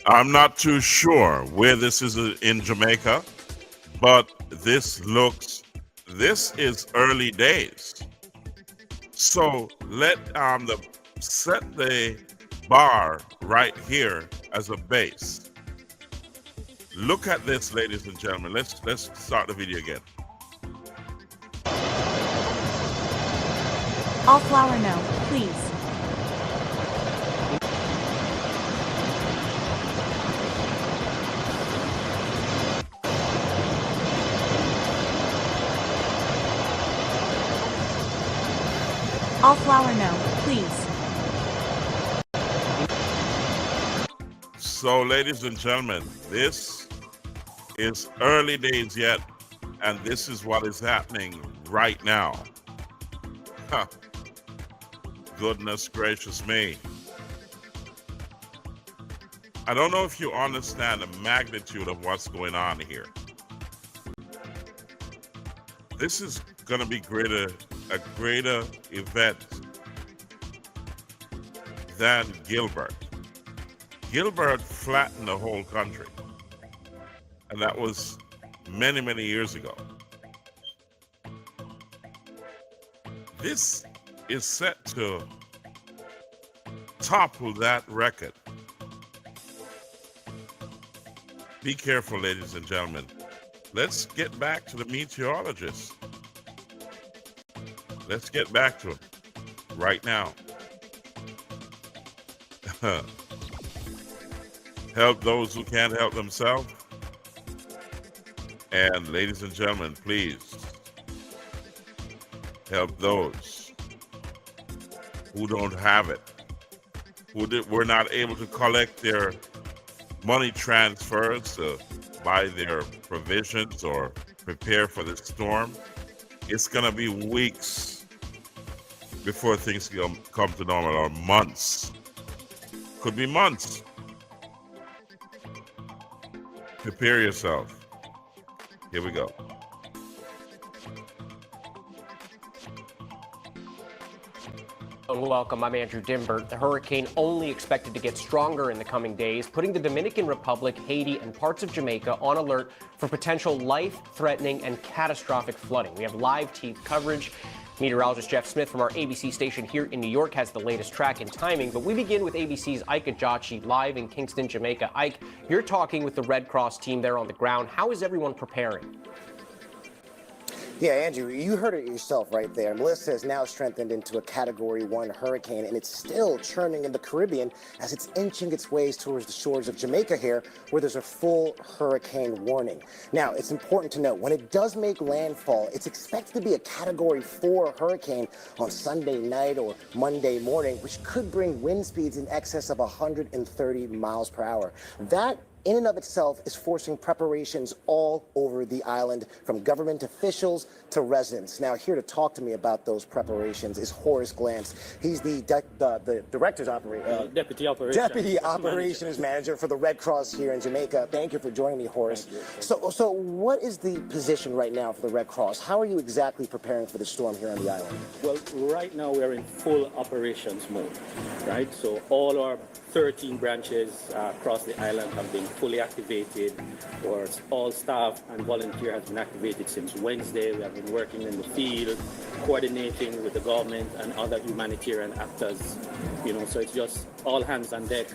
I'm not too sure where this is in Jamaica, but this is early days. So set the bar right here as a base. Look at this, ladies and gentlemen. Let's start the video again. All flour no, please. All flour no, please. So, ladies and gentlemen, this is early days yet, and this is what is happening right now. Huh. Goodness gracious me. I don't know if you understand the magnitude of what's going on here. This is going to be a greater event than Gilbert. Gilbert flattened the whole country, and that was many years ago. This is set to topple that record. Be careful, ladies and gentlemen. Let's get back to the meteorologists. Let's get back to them right now. Help those who can't help themselves. And ladies and gentlemen, please help those who don't have it, who were not able to collect their money transfers to buy their provisions or prepare for the storm. It's going to be weeks before things come to normal, or months. Could be months. Prepare yourself. Here we go. Welcome, I'm Andrew Dimbert. The hurricane only expected to get stronger in the coming days, putting the Dominican Republic, Haiti, and parts of Jamaica on alert for potential life-threatening and catastrophic flooding. We have live TV coverage. Meteorologist Jeff Smith from our ABC station here in New York has the latest track and timing, but we begin with ABC's Ike Ajachi live in Kingston, Jamaica. Ike, you're talking with the Red Cross team there on the ground. How is everyone preparing? Yeah, Andrew, you heard it yourself right there. Mellisa is now strengthened into a Category 1 hurricane, and it's still churning in the Caribbean as it's inching its ways towards the shores of Jamaica here, where there's a full hurricane warning. Now, it's important to note, when it does make landfall, it's expected to be a Category 4 hurricane on Sunday night or Monday morning, which could bring wind speeds in excess of 130 miles per hour. That in and of itself is forcing preparations all over the island, from government officials to residents. Now, here to talk to me about those preparations is Horace Glantz. He's the director's Deputy Operations Manager for the Red Cross here in Jamaica. Thank you for joining me, Horace. So what is the position right now for the Red Cross? How are you exactly preparing for the storm here on the island? Well, right now we are in full operations mode, right? So all our 13 branches across the island have been fully activated, or all staff and volunteer has been activated since Wednesday. We have been working in the field, coordinating with the government and other humanitarian actors, so it's just all hands on deck.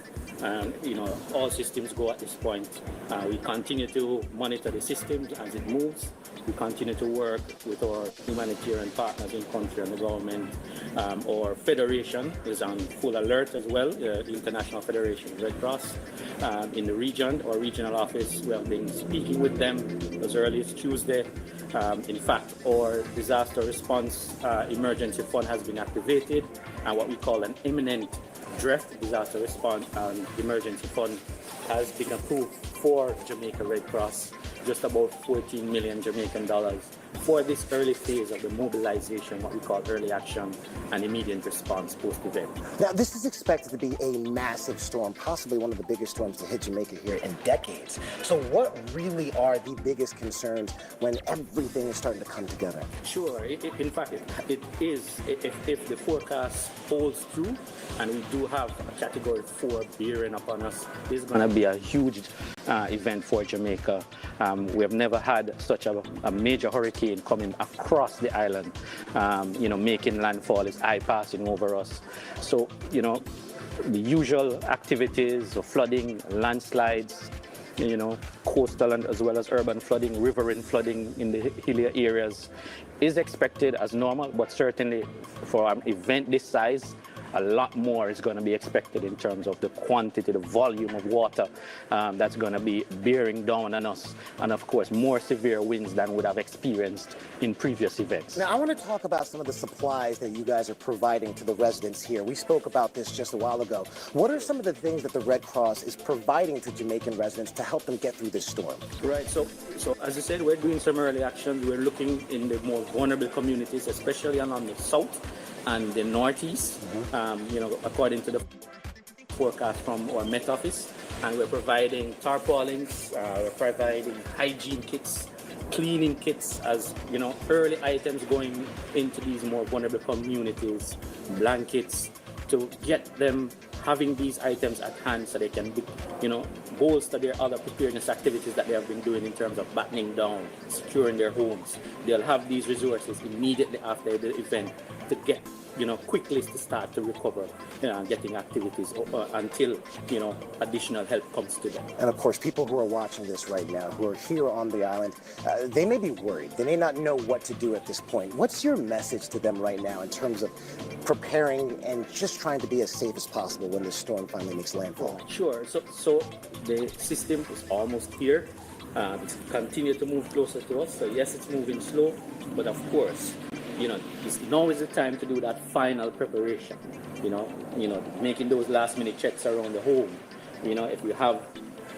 All systems go at this point. We continue to monitor the systems as it moves. We continue to work with our humanitarian partners in country and the government. Our federation is on full alert as well, the International Federation of Red Cross. In the region, our regional office, we have been speaking with them as early as Tuesday. In fact, our disaster response emergency fund has been activated, and what we call an imminent draft disaster response and emergency fund has been approved for Jamaica Red Cross, just about 14 million Jamaican dollars for this early phase of the mobilization, what we call early action and immediate response post-event. Now, this is expected to be a massive storm, possibly one of the biggest storms to hit Jamaica here in decades. So what really are the biggest concerns when everything is starting to come together? Sure. In fact, it is, if the forecast holds true, and we do have a Category 4 bearing upon us, this is going to be a huge event for Jamaica. We have never had such a major hurricane coming across the island, making landfall, is eye passing over us. So, the usual activities of flooding, landslides, coastal and as well as urban flooding, riverine flooding in the hillier areas is expected as normal, but certainly for an event this size, a lot more is going to be expected in terms of the quantity, the volume of water that's going to be bearing down on us, and of course more severe winds than would have experienced in previous events. Now, I want to talk about some of the supplies that you guys are providing to the residents here. We spoke about this just a while ago. What are some of the things that the Red Cross is providing to Jamaican residents to help them get through this storm? Right, so as I said, we're doing some early action. We're looking in the more vulnerable communities, especially along the south and the northeast, according to the forecast from our Met Office. And we're providing tarpaulins, we're providing hygiene kits, cleaning kits, as early items going into these more vulnerable communities, blankets, to get them having these items at hand so they can bolster their other preparedness activities that they have been doing in terms of battening down, securing their homes. They'll have these resources immediately after the event to get quickly to start to recover and getting activities until, additional help comes to them. And of course, people who are watching this right now, who are here on the island, they may be worried. They may not know what to do at this point. What's your message to them right now in terms of preparing and just trying to be as safe as possible when this storm finally makes landfall? Sure. So the system is almost here. It's continued to move closer to us. So yes, it's moving slow, but of course, now is the time to do that final preparation. Making those last minute checks around the home. If you have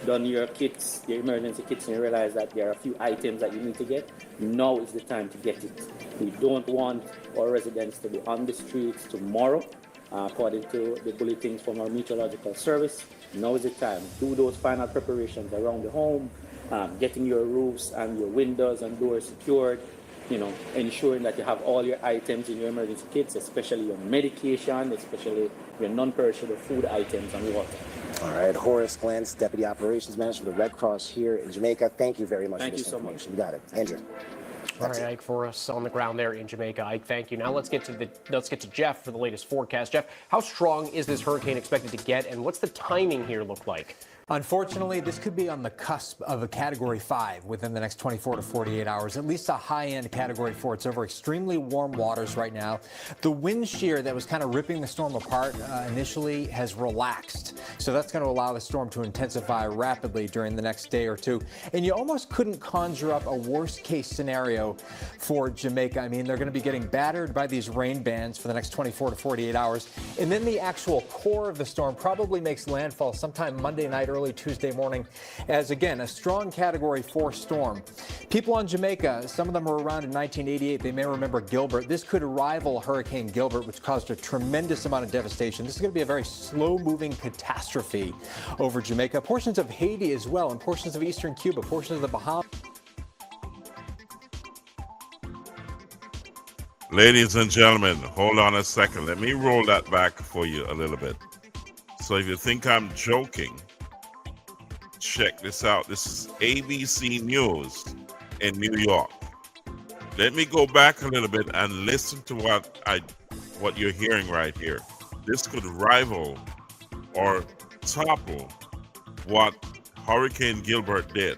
done your kits, your emergency kits, and you realize that there are a few items that you need to get, now is the time to get it. We don't want our residents to be on the streets tomorrow. According to the bulletins from our meteorological service, now is the time. Do those final preparations around the home, getting your roofs and your windows and doors secured, ensuring that you have all your items in your emergency kits, especially your medication, especially your non-perishable food items and water. All right, Horace Glantz, Deputy Operations Manager for the Red Cross here in Jamaica. Thank you very much for this information. You got it. Andrew. All right, Ike, for us on the ground there in Jamaica. Ike, thank you. Now let's get to Jeff for the latest forecast. Jeff, how strong is this hurricane expected to get, and what's the timing here look like? Unfortunately, this could be on the cusp of a Category 5 within the next 24 to 48 hours, at least a high-end Category 4. It's over extremely warm waters right now. The wind shear that was kind of ripping the storm apart initially has relaxed, so that's going to allow the storm to intensify rapidly during the next day or two. And you almost couldn't conjure up a worst-case scenario for Jamaica. I mean, they're going to be getting battered by these rain bands for the next 24 to 48 hours, and then the actual core of the storm probably makes landfall sometime Monday night, early Tuesday morning, as again a strong Category 4 storm. People on Jamaica, some of them were around in 1988. They may remember Gilbert. This could rival Hurricane Gilbert, which caused a tremendous amount of devastation. This is going to be a very slow-moving catastrophe over Jamaica. Portions of Haiti as well, and portions of eastern Cuba, portions of the Bahamas. Ladies and gentlemen, hold on a second. Let me roll that back for you a little bit. So if you think I'm joking, check this out. This is ABC News in New York. Let me go back a little bit and listen to what you're hearing right here. This could rival or topple what Hurricane Gilbert did.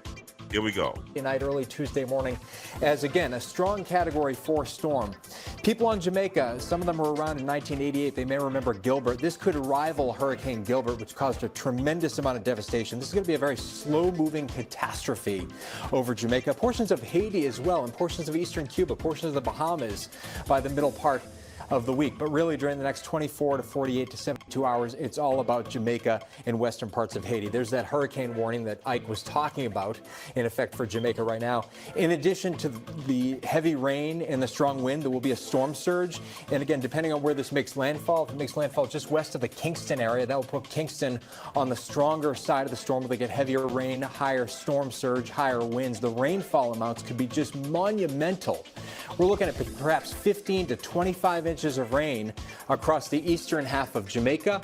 Here we go. Night, early Tuesday morning, as again a strong Category 4 storm. People on Jamaica, some of them were around in 1988. They may remember Gilbert. This could rival Hurricane Gilbert, which caused a tremendous amount of devastation. This is going to be a very slow-moving catastrophe over Jamaica. Portions of Haiti as well, and portions of eastern Cuba, portions of the Bahamas by the middle part of the week. But really, during the next 24 to 48 to 72 hours, it's all about Jamaica and western parts of Haiti. There's that hurricane warning that Ike was talking about in effect for Jamaica right now. In addition to the heavy rain and the strong wind, there will be a storm surge. And again, depending on where this makes landfall, if it makes landfall just west of the Kingston area, that will put Kingston on the stronger side of the storm where they get heavier rain, higher storm surge, higher winds. The rainfall amounts could be just monumental. We're looking at perhaps 15 to 25 inches of rain across the eastern half of Jamaica,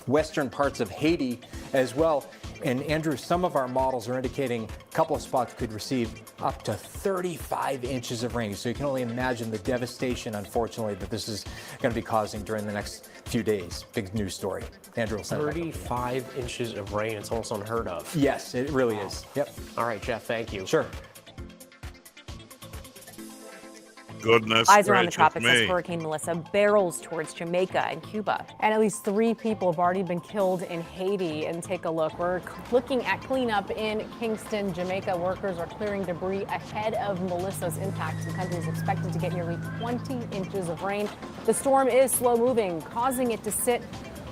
western parts of Haiti as well. And Andrew, some of our models are indicating a couple of spots could receive up to 35 inches of rain. So you can only imagine the devastation, unfortunately, that this is going to be causing during the next few days. Big news story. Andrew will send it back. 35 inches of rain. It's almost unheard of. Yes, it really is. Yep. All right, Jeff, thank you. Sure. Goodness Eyes are on the gracious tropics as me. Hurricane Mellisa barrels towards Jamaica and Cuba. And at least 3 people have already been killed in Haiti. And take a look. We're looking at cleanup in Kingston, Jamaica. Workers are clearing debris ahead of Melissa's impact. The country is expected to get nearly 20 inches of rain. The storm is slow moving, causing it to sit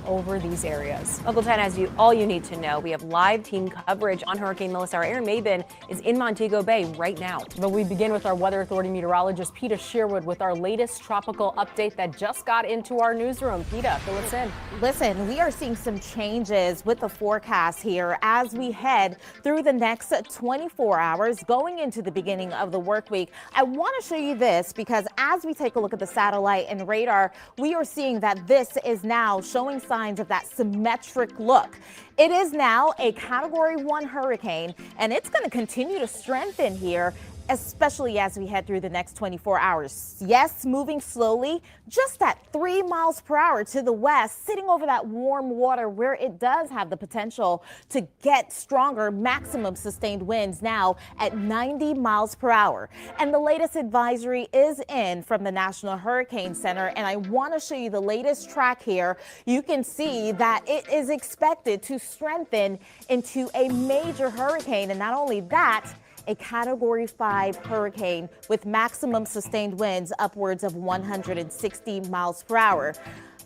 over these areas. Local 10 has all you need to know. We have live team coverage on Hurricane Mellisa. Our Aaron Mabin is in Montego Bay right now. But we begin with our Weather Authority meteorologist, Peter Sherwood, with our latest tropical update that just got into our newsroom. Peter, fill us in. Listen, we are seeing some changes with the forecast here as we head through the next 24 hours going into the beginning of the work week. I want to show you this because as we take a look at the satellite and radar, we are seeing that this is now showing signs of that symmetric look. It is now a Category 1 hurricane, and it's going to continue to strengthen here especially as we head through the next 24 hours. Yes, moving slowly, just at 3 miles per hour to the west, sitting over that warm water where it does have the potential to get stronger, maximum sustained winds now at 90 miles per hour. And the latest advisory is in from the National Hurricane Center, and I want to show you the latest track here. You can see that it is expected to strengthen into a major hurricane, and not only that, a Category 5 hurricane with maximum sustained winds upwards of 160 miles per hour.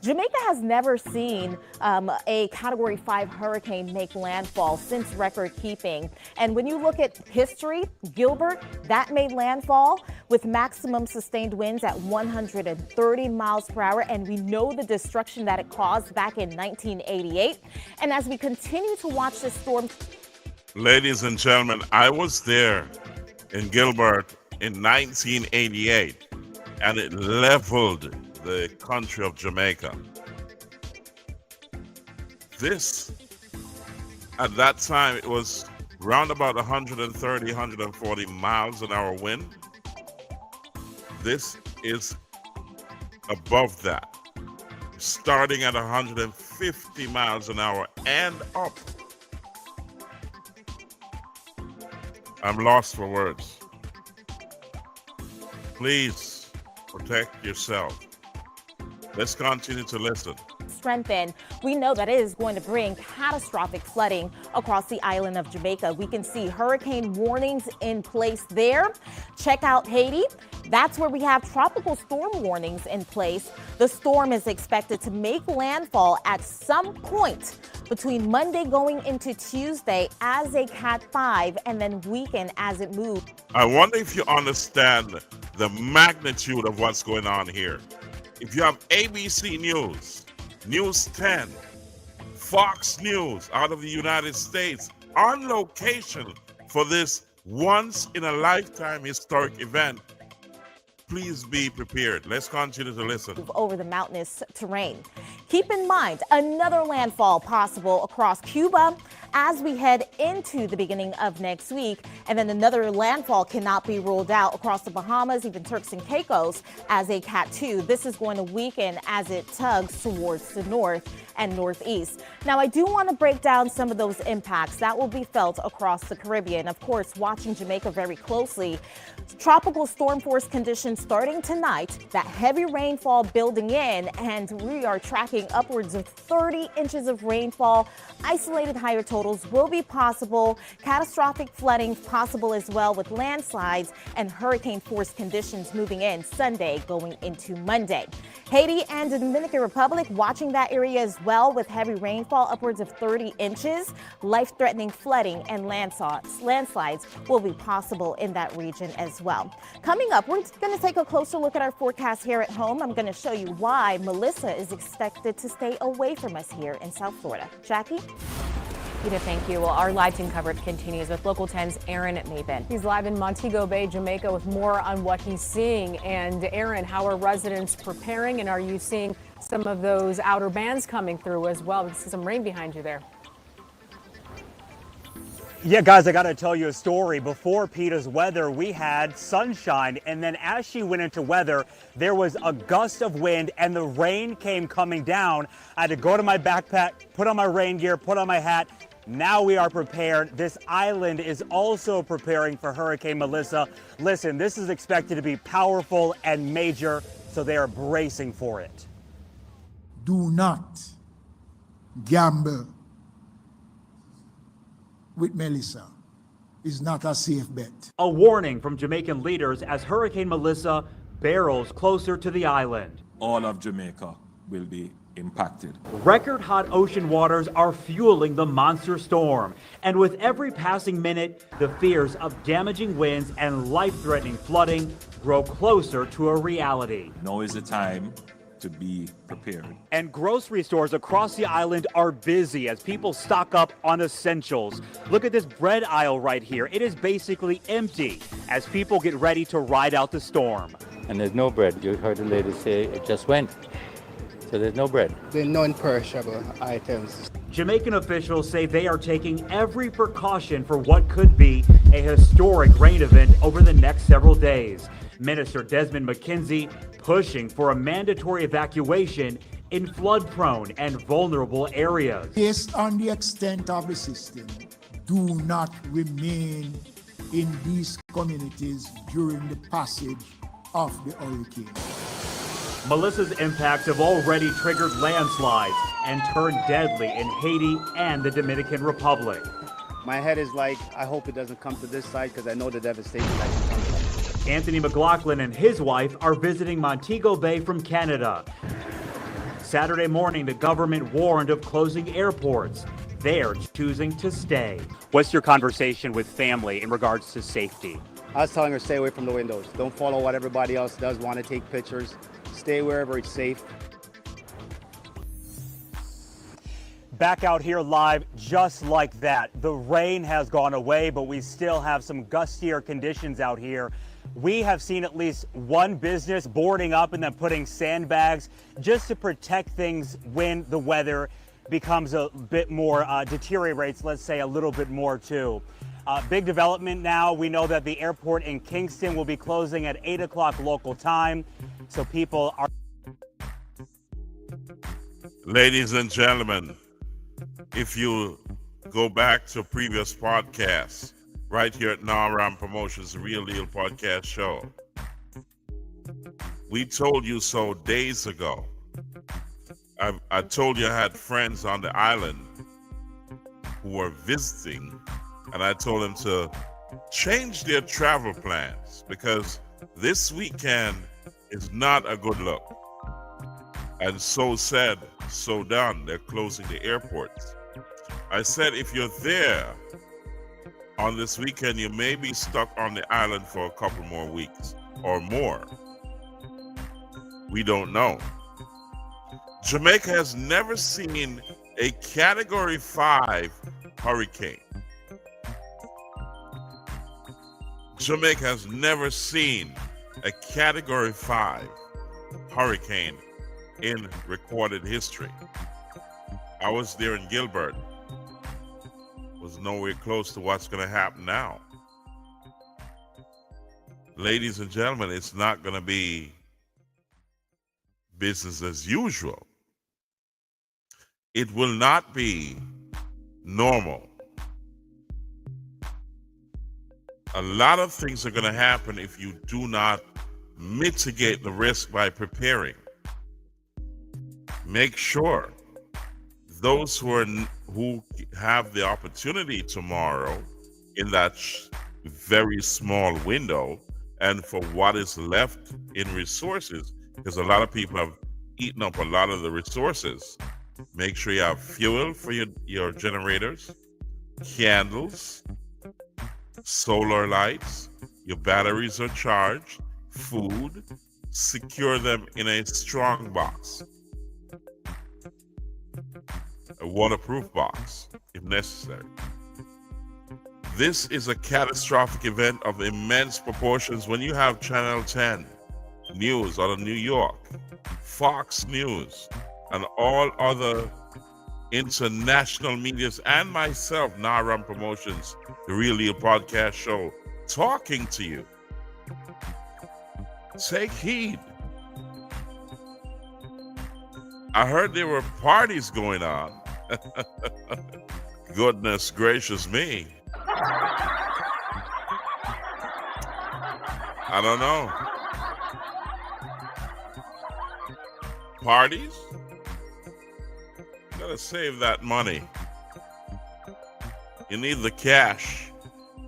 Jamaica has never seen a Category 5 hurricane make landfall since record keeping. And when you look at history, Gilbert, that made landfall with maximum sustained winds at 130 miles per hour. And we know the destruction that it caused back in 1988. And as we continue to watch this storm. Ladies and gentlemen, I was there in Gilbert in 1988, and it leveled the country of Jamaica. This, at that time, it was round about 130, 140 miles an hour wind. This is above that, starting at 150 miles an hour and up. I'm lost for words. Please protect yourself. Let's continue to listen. Strengthen. We know that it is going to bring catastrophic flooding across the island of Jamaica. We can see hurricane warnings in place there. Check out Haiti. That's where we have tropical storm warnings in place. The storm is expected to make landfall at some point between Monday going into Tuesday as a Cat 5 and then weaken as it moves. I wonder if you understand the magnitude of what's going on here. If you have ABC News, News 10, Fox News out of the United States on location for this once-in-a-lifetime historic event, please be prepared. Let's continue to listen. Over the mountainous terrain. Keep in mind, another landfall possible across Cuba as we head into the beginning of next week. And then another landfall cannot be ruled out across the Bahamas, even Turks and Caicos as a Cat 2. This is going to weaken as it tugs towards the north and northeast. Now, I do want to break down some of those impacts that will be felt across the Caribbean. Of course, watching Jamaica very closely. Tropical storm force conditions starting tonight, that heavy rainfall building in, and we are tracking upwards of 30 inches of rainfall. Isolated higher totals will be possible. Catastrophic flooding possible as well with landslides and hurricane force conditions moving in Sunday going into Monday. Haiti and the Dominican Republic watching that area as well with heavy rainfall upwards of 30 inches. Life-threatening flooding and landslides will be possible in that region as well. Coming up, we're going to take a closer look at our forecast here at home. I'm going to show you why Mellisa is expected to stay away from us here in South Florida. Jackie? Peter, thank you. Well, our live team coverage continues with Local 10's Aaron Mabin. He's live in Montego Bay, Jamaica, with more on what he's seeing. And Aaron, how are residents preparing, and are you seeing some of those outer bands coming through as well? We see some rain behind you there. Yeah, guys, I got to tell you a story. Before Peter's weather, we had sunshine, and then as she went into weather, there was a gust of wind and the rain came coming down. I had to go to my backpack, put on my rain gear, put on my hat. Now we are prepared. This island is also preparing for Hurricane Mellisa. Listen, this is expected to be powerful and major, so they are bracing for it. Do not gamble with Mellisa. Is not a safe bet. A warning from Jamaican leaders as Hurricane Mellisa barrels closer to the island. All of Jamaica will be impacted. Record hot ocean waters are fueling the monster storm. And with every passing minute, the fears of damaging winds and life-threatening flooding grow closer to a reality. Now is the time to be prepared. And grocery stores across the island are busy as people stock up on essentials. Look at this bread aisle right here. It is basically empty as people get ready to ride out the storm. And there's no bread. You heard the lady say it just went. So there's no bread. The non-perishable items. Jamaican officials say they are taking every precaution for what could be a historic rain event over the next several days. Minister Desmond McKenzie pushing for a mandatory evacuation in flood-prone and vulnerable areas. Based on the extent of the system, do not remain in these communities during the passage of the hurricane. Melissa's impacts have already triggered landslides and turned deadly in Haiti and the Dominican Republic. My head is like, I hope it doesn't come to this side because I know the devastation that can come from. Anthony McLaughlin and his wife are visiting Montego Bay from Canada. Saturday morning, the government warned of closing airports. They're choosing to stay. What's your conversation with family in regards to safety? I was telling her, stay away from the windows. Don't follow what everybody else does, want to take pictures. Stay wherever it's safe. Back out here live just like that. The rain has gone away, but we still have some gustier conditions out here. We have seen at least one business boarding up and then putting sandbags just to protect things when the weather becomes a bit more, deteriorates, let's say a little bit more too. Big development now. We know that the airport in Kingston will be closing at 8 o'clock local time. So people are... Ladies and gentlemen, if you go back to previous podcasts, right here at Naram Promotions, the Real Deal Podcast Show, we told you so days ago. I told you I had friends on the island who were visiting, and I told them to change their travel plans because this weekend is not a good look. And so said, so done. They're closing the airports. I said, if you're there on this weekend, you may be stuck on the island for a couple more weeks or more. We don't know. Jamaica has never seen a Category 5 hurricane. Jamaica has never seen a Category 5 hurricane in recorded history. I was there in Gilbert. Was nowhere close to what's going to happen now. Ladies and gentlemen, it's not going to be business as usual. It will not be normal. A lot of things are going to happen if you do not mitigate the risk by preparing. Make sure those who have the opportunity tomorrow in that very small window, and for what is left in resources, because a lot of people have eaten up a lot of the resources. Make sure you have fuel for your generators, candles, solar lights, your batteries are charged, food, secure them in a strong box, a waterproof box if necessary. This is a catastrophic event of immense proportions. When you have Channel 10 News out of New York, Fox News, and all other international medias, and myself, Naram Promotions, the Real Deal Podcast Show, talking to you, take heed. I heard there were parties going on. Goodness gracious me. I don't know. Parties? You gotta save that money. You need the cash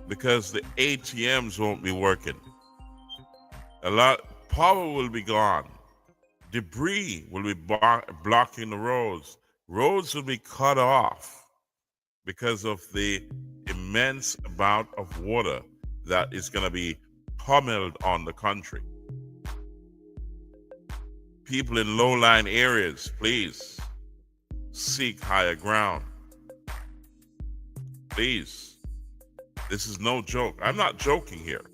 because the ATMs won't be working. Power will be gone. Debris will be blocking the roads. Roads will be cut off because of the immense amount of water that is going to be pummeled on the country. People in low-lying areas, please seek higher ground. Please. This is no joke. I'm not joking here.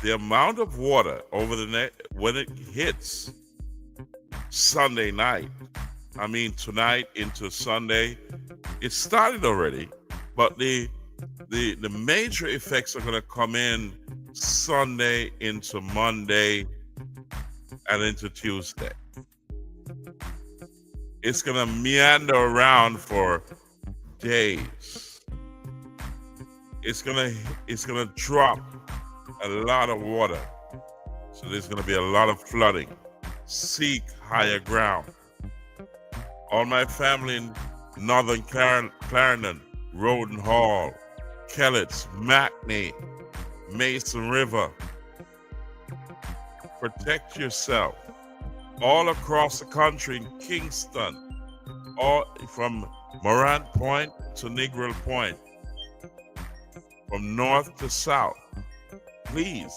The amount of water over the net when it hits Sunday night, I mean tonight into Sunday, it started already, but the the major effects are going to come in Sunday into Monday and into Tuesday. It's going to meander around for days. It's going to drop a lot of water. So there's going to be a lot of flooding. Seek higher ground. All my family in Northern Clarendon, Roden Hall, Kellett's, Mackney, Mason River. Protect yourself. All across the country in Kingston, all from Morant Point to Negril Point, from north to south. Please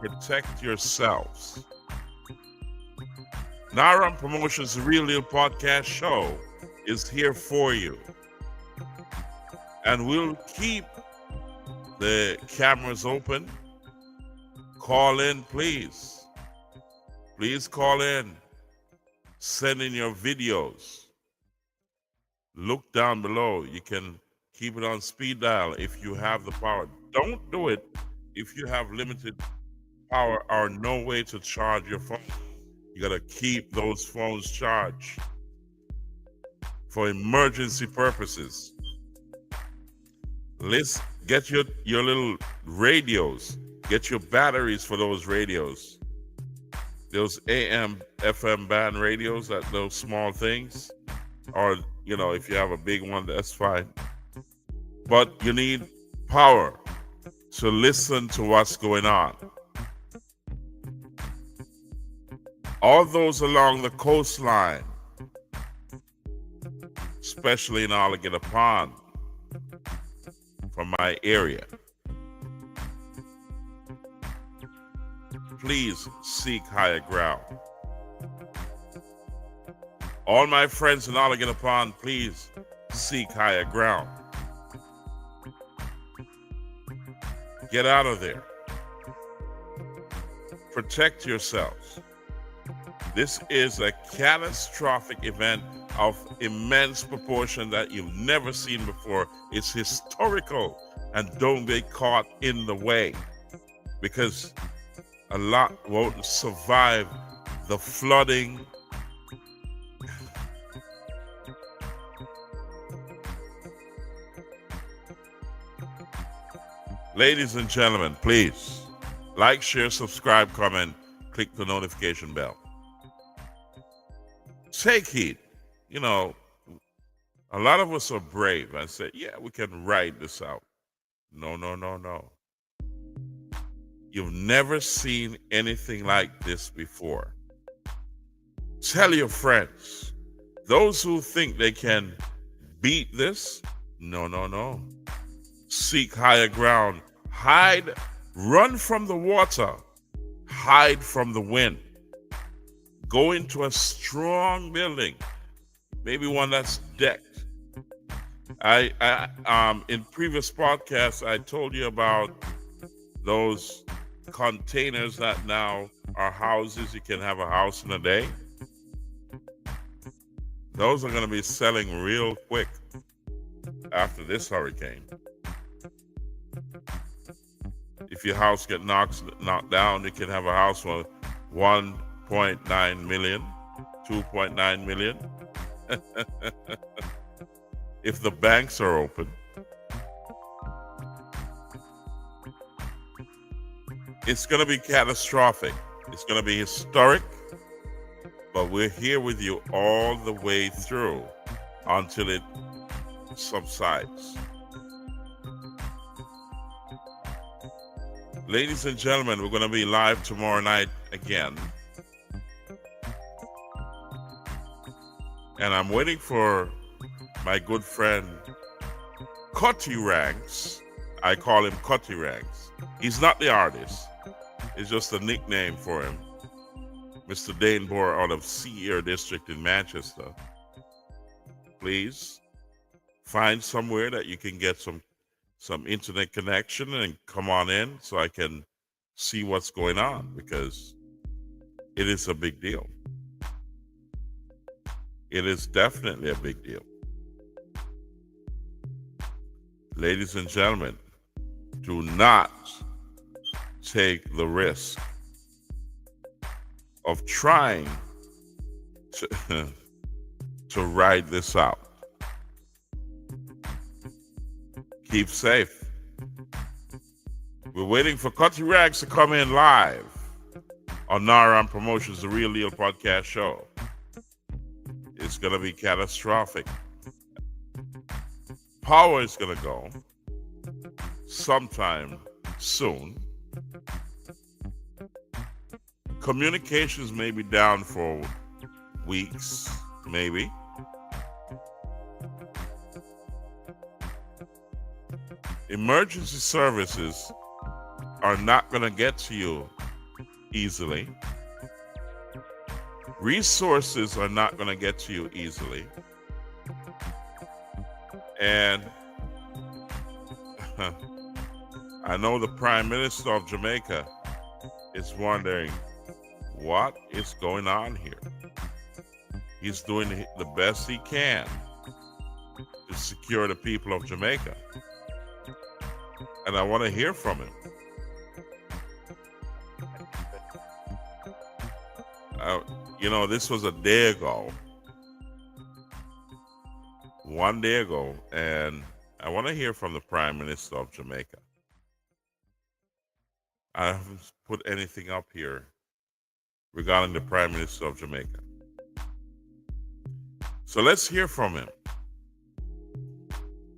protect yourselves. Naram Promotions Real Deal Podcast Show is here for you. And we'll keep the cameras open. Call in, please. Please call in. Send in your videos. Look down below. You can keep it on speed dial if you have the power. Don't do it if you have limited power or no way to charge your phone. You got to keep those phones charged for emergency purposes. Let's get your little radios. Get your batteries for those radios. Those AM, FM band radios, those small things. Or, if you have a big one, that's fine. But you need power to listen to what's going on. All those along the coastline, especially in Alligator Pond, from my area, please seek higher ground. All my friends in Alligator Pond, please seek higher ground. Get out of there. Protect yourselves. This is a catastrophic event of immense proportion that you've never seen before. It's historical, and don't get caught in the way, because a lot won't survive the flooding. Ladies and gentlemen, please like, share, subscribe, comment, click the notification bell. Take heed. A lot of us are brave and say, yeah, we can ride this out. No. You've never seen anything like this before. Tell your friends. Those who think they can beat this, no. Seek higher ground. Hide, run from the water, hide from the wind. Go into a strong building, maybe one that's decked. I in previous podcasts, I told you about those containers that now are houses. You can have a house in a day. Those are going to be selling real quick after this hurricane. If your house gets knocked down, you can have a house for 1.9 million, 2.9 million. If the banks are open. It's going to be catastrophic. It's going to be historic. But we're here with you all the way through until it subsides. Ladies and gentlemen, we're going to be live tomorrow night again. And I'm waiting for my good friend Cutty Ranks. I call him Cutty Ranks. He's not the artist. It's just a nickname for him. Mr. Dane Boer out of Sea District in Manchester. Please find somewhere that you can get some internet connection and come on in so I can see what's going on, because it is a big deal. It is definitely a big deal. Ladies and gentlemen, do not take the risk of trying to ride this out. Keep safe. We're waiting for Cutty Rags to come in live on Naram Promotions, the Real Deal podcast show. It's going to be catastrophic. Power is going to go sometime soon. Communications may be down for weeks, maybe. Emergency services are not going to get to you easily. Resources are not going to get to you easily. And I know the Prime Minister of Jamaica is wondering what is going on here. He's doing the best he can to secure the people of Jamaica. And I want to hear from him. This was a day ago. 1 day ago. And I want to hear from the Prime Minister of Jamaica. I haven't put anything up here regarding the Prime Minister of Jamaica. So let's hear from him.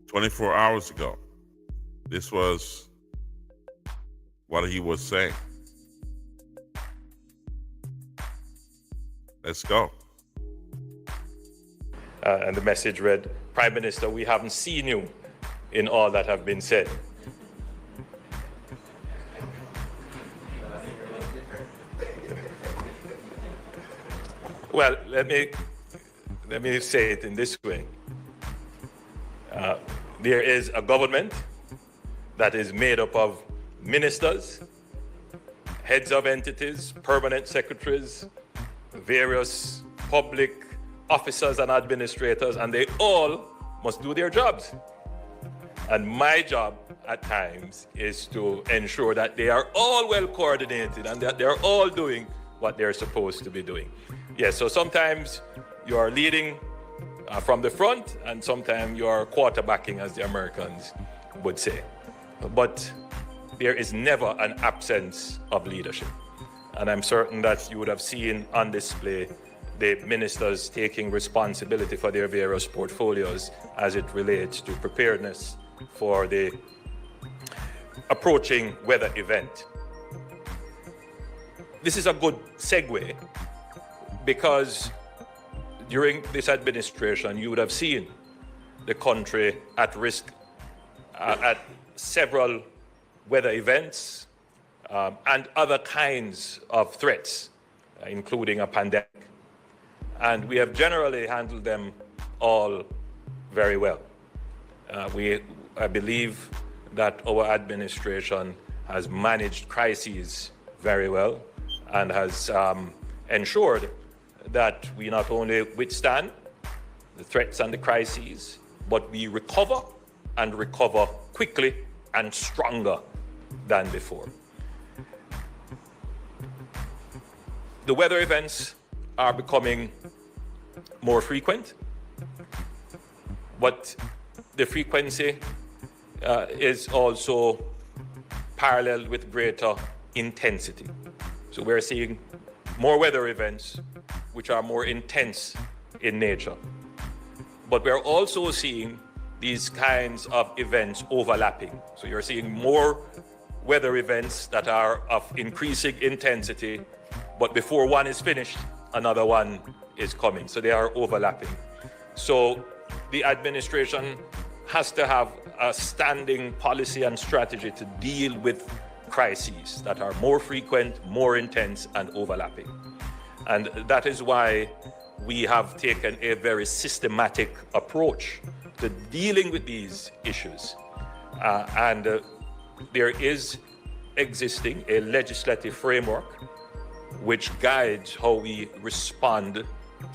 24 hours ago, this was what he was saying. Let's go. And the message read, Prime Minister, we haven't seen you in all that have been said. Well, let me say it in this way. There is a government that is made up of ministers, heads of entities, permanent secretaries, various public officers and administrators, and they all must do their jobs. And my job at times is to ensure that they are all well coordinated and that they're all doing what they're supposed to be doing. Yes, so sometimes you are leading from the front and sometimes you are quarterbacking, as the Americans would say. But there is never an absence of leadership. And I'm certain that you would have seen on display the ministers taking responsibility for their various portfolios as it relates to preparedness for the approaching weather event. This is a good segue because during this administration, you would have seen the country at risk at several weather events and other kinds of threats, including a pandemic. And we have generally handled them all very well. I believe that our administration has managed crises very well and has ensured that we not only withstand the threats and the crises, but we recover and recover quickly and stronger than before. The weather events are becoming more frequent, but the frequency is also paralleled with greater intensity. So we're seeing more weather events which are more intense in nature. But we're also seeing these kinds of events overlapping. So you're seeing more weather events that are of increasing intensity, but before one is finished, another one is coming. So they are overlapping. So the administration has to have a standing policy and strategy to deal with crises that are more frequent, more intense, and overlapping. And that is why we have taken a very systematic approach to dealing with these issues. There is existing a legislative framework which guides how we respond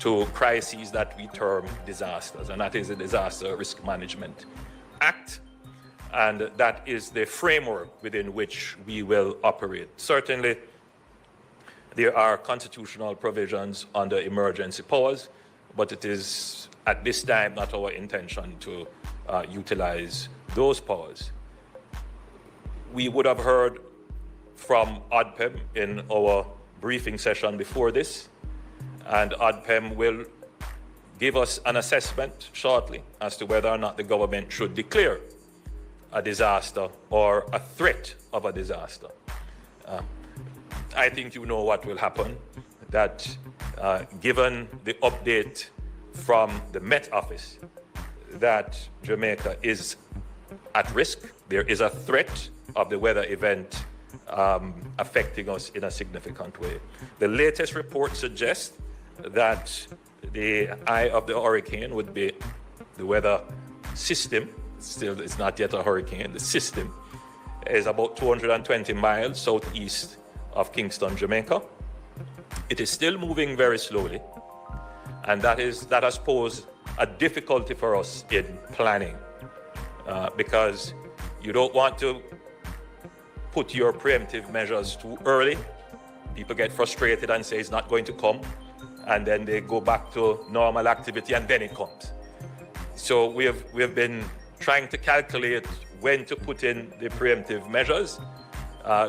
to crises that we term disasters, and that is the Disaster Risk Management Act. and that is the framework within which we will operate. Certainly, there are constitutional provisions under emergency powers, but it is at this time not our intention to utilize those powers. We would have heard from ODPEM in our briefing session before this, and ODPEM will give us an assessment shortly as to whether or not the government should declare a disaster or a threat of a disaster. I think you know what will happen, that given the update from the Met Office that Jamaica is at risk, there is a threat of the weather event affecting us in a significant way. The latest report suggests that the eye of the hurricane would be the weather system. Still, it's not yet a hurricane. The system is about 220 miles southeast of Kingston, Jamaica. It is still moving very slowly, and that has posed a difficulty for us in planning because you don't want to put your preemptive measures too early. People get frustrated and say it's not going to come, and then they go back to normal activity and then it comes. So we have been trying to calculate when to put in the preemptive measures.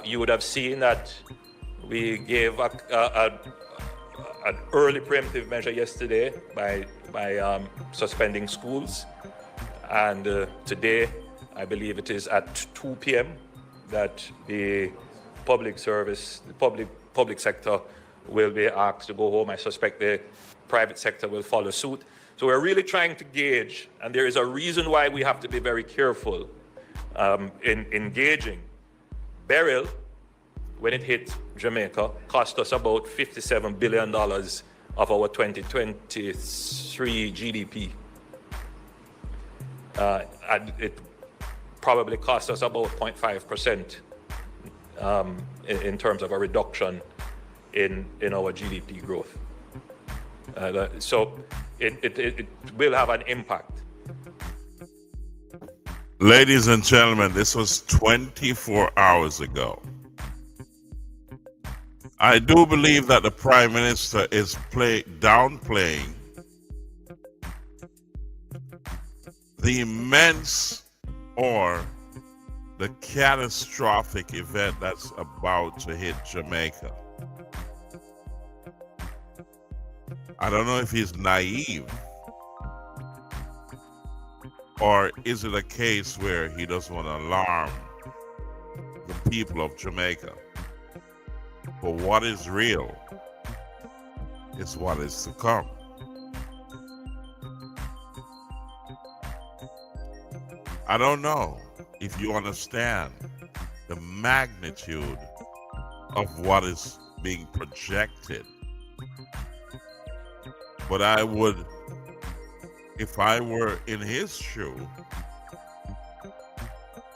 You would have seen that we gave an early preemptive measure yesterday by suspending schools, and today I believe it is at 2 p.m. that the public sector will be asked to go home. I suspect the private sector will follow suit. So we're really trying to gauge, and there is a reason why we have to be very careful in engaging. Beryl, when it hit Jamaica, cost us about $57 billion of our 2023 GDP. And it probably cost us about 0.5% in terms of a reduction in our GDP growth. So it will have an impact. Ladies and gentlemen, this was 24 hours ago. I do believe that the Prime Minister is downplaying the immense or the catastrophic event that's about to hit Jamaica. I don't know if he's naive, or is it a case where he doesn't want to alarm the people of Jamaica? But what is real is what is to come. I don't know if you understand the magnitude of what is being projected, but I would, if I were in his shoe,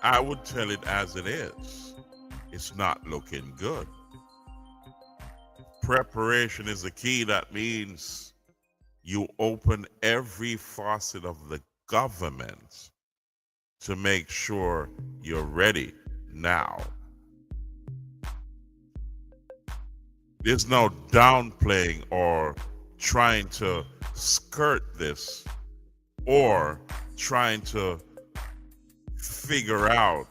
I would tell it as it is. It's not looking good. Preparation is the key. That means you open every faucet of the government to make sure you're ready now. There's no downplaying or trying to skirt this or trying to figure out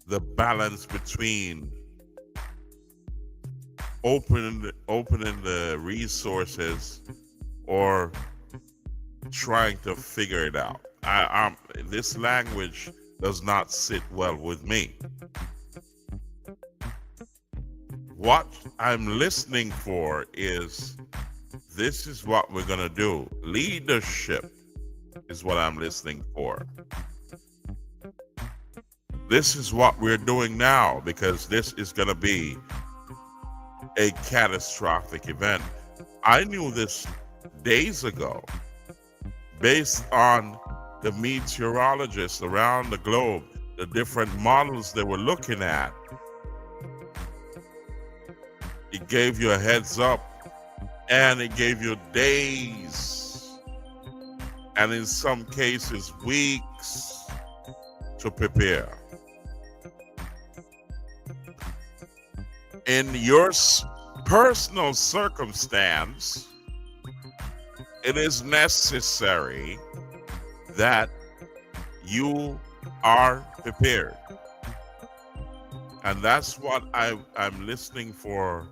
the balance between opening the resources or trying to figure it out. This language does not sit well with me. What I'm listening for is, this is what we're going to do. Leadership is what I'm listening for. This is what we're doing now, because this is going to be a catastrophic event. I knew this days ago, based on the meteorologists around the globe, the different models they were looking at. It gave you a heads up, and it gave you days, and in some cases weeks, to prepare. In your personal circumstance, it is necessary that you are prepared. And that's what I'm listening for,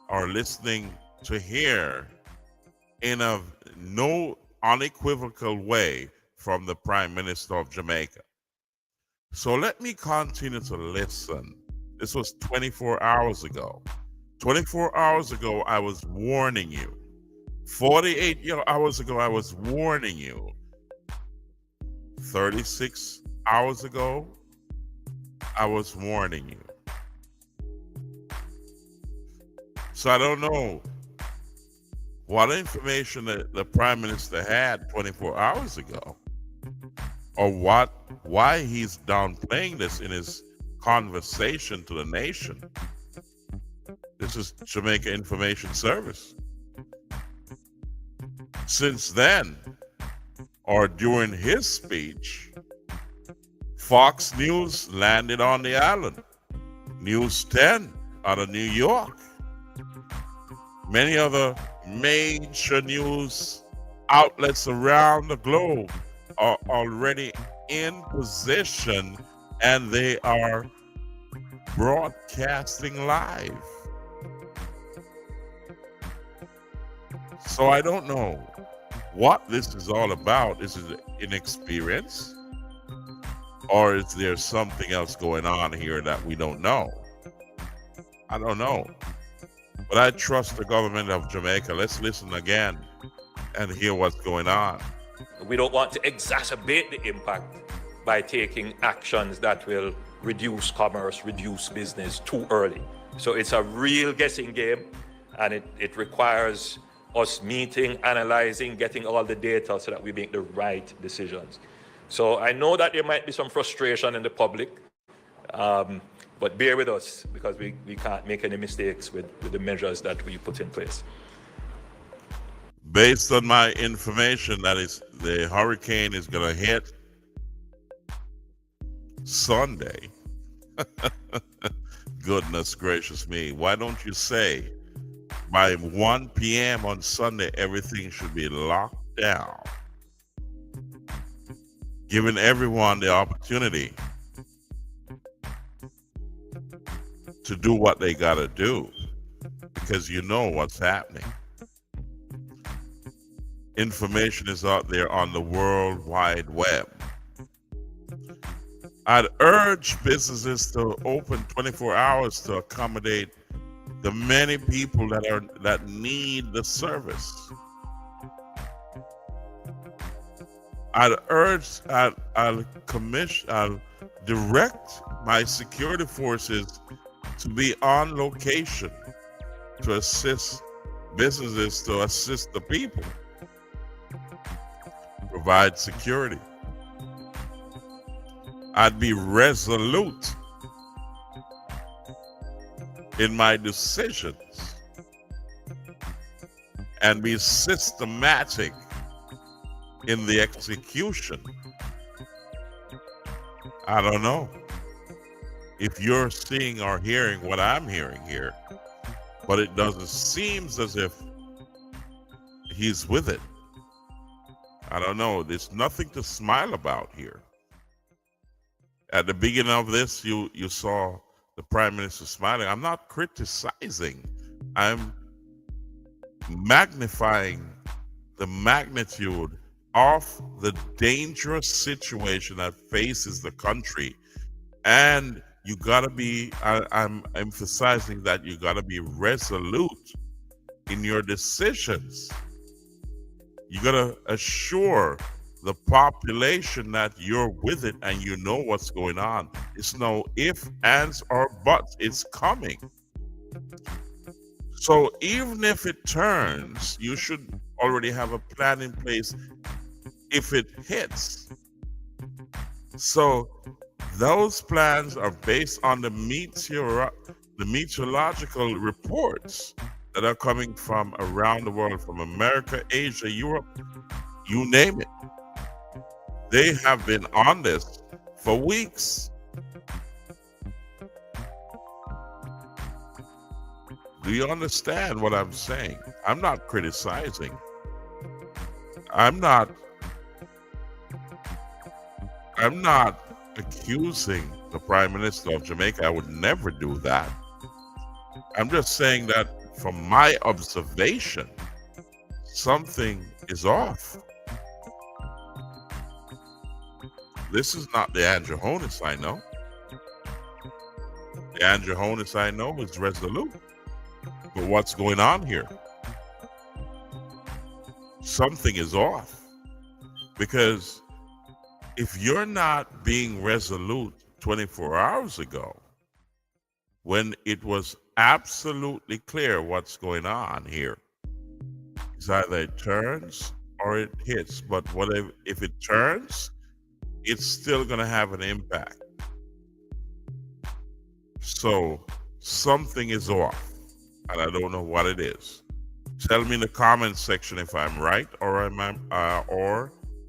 or listening to hear in a no unequivocal way from the Prime Minister of Jamaica. So let me continue to listen. This was 24 hours ago. 24 hours ago, I was warning you. 48 hours ago, I was warning you. 36 hours ago, I was warning you. So I don't know what information the Prime Minister had 24 hours ago, or why he's downplaying this in his conversation to the nation. This is Jamaica Information Service. Since then, or during his speech, Fox News landed on the island. News 10 out of New York. Many other major news outlets around the globe are already in position, and they are broadcasting live. So I don't know what this is all about. Is it inexperience? Or is there something else going on here that we don't know? I don't know. But I trust the government of Jamaica. Let's listen again and hear what's going on. We don't want to exacerbate the impact by taking actions that will reduce commerce, reduce business too early. So it's a real guessing game, and it requires us meeting, analyzing, getting all the data so that we make the right decisions. So I know that there might be some frustration in the public, but bear with us, because we can't make any mistakes with the measures that we put in place. Based on my information, that is, the hurricane is going to hit Sunday. Goodness gracious me. Why don't you say by 1 p.m. on Sunday, everything should be locked down, giving everyone the opportunity to do what they got to do, because you know what's happening. Information is out there on the World Wide Web. I'd urge businesses to open 24 hours to accommodate the many people that need the service. I'll direct my security forces to be on location to assist businesses, to assist the people, provide security. I'd be resolute in my decisions and be systematic in the execution. I don't know if you're seeing or hearing what I'm hearing here, but it doesn't seem as if he's with it. I don't know. There's nothing to smile about here. At the beginning of this, you saw the Prime Minister smiling. I'm not criticizing. I'm magnifying the magnitude of the dangerous situation that faces the country. And you gotta be, I'm emphasizing that you gotta be resolute in your decisions. You gotta assure the population that you're with it and you know what's going on. It's no ifs, ands, or buts. It's coming. So even if it turns, you should already have a plan in place if it hits. So those plans are based on the meteorological reports that are coming from around the world, from America, Asia, Europe, you name it. They have been on this for weeks. Do you understand what I'm saying? I'm not criticizing. I'm not accusing the Prime Minister of Jamaica. I would never do that. I'm just saying that from my observation, something is off. This is not the Andrew Honus I know. The Andrew Honus I know is resolute. But what's going on here? Something is off. Because if you're not being resolute 24 hours ago, when it was absolutely clear what's going on here, it's either it turns or it hits. But whatever, if it turns, it's still going to have an impact. So something is off, and I don't know what it is. Tell me in the comments section if I'm right or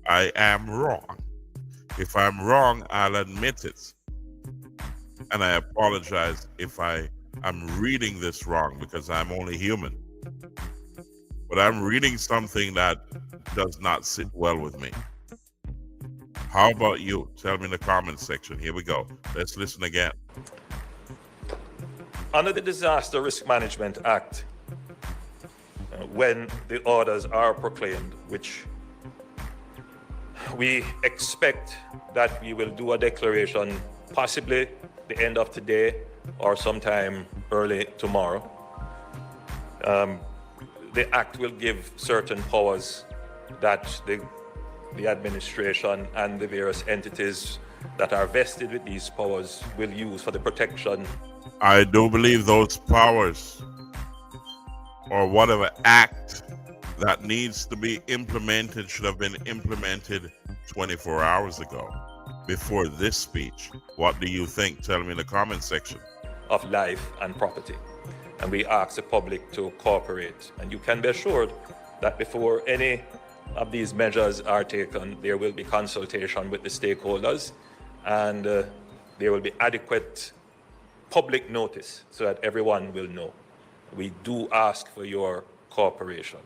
I am wrong. If I'm wrong, I'll admit it. And I apologize if I'm reading this wrong, because I'm only human. But I'm reading something that does not sit well with me. How about you? Tell me in the comments section. Here we go. Let's listen again. Under the Disaster Risk Management Act, when the orders are proclaimed, which we expect that we will do a declaration possibly the end of today or sometime early tomorrow, the act will give certain powers that the administration and the various entities that are vested with these powers will use for the protection. I do believe those powers, or whatever act that needs to be implemented, should have been implemented 24 hours ago, before this speech. What do you think? Tell me in the comment section. Of life and property. And we ask the public to cooperate. And you can be assured that before any of these measures are taken, there will be consultation with the stakeholders, and there will be adequate public notice so that everyone will know. We do ask for your cooperation.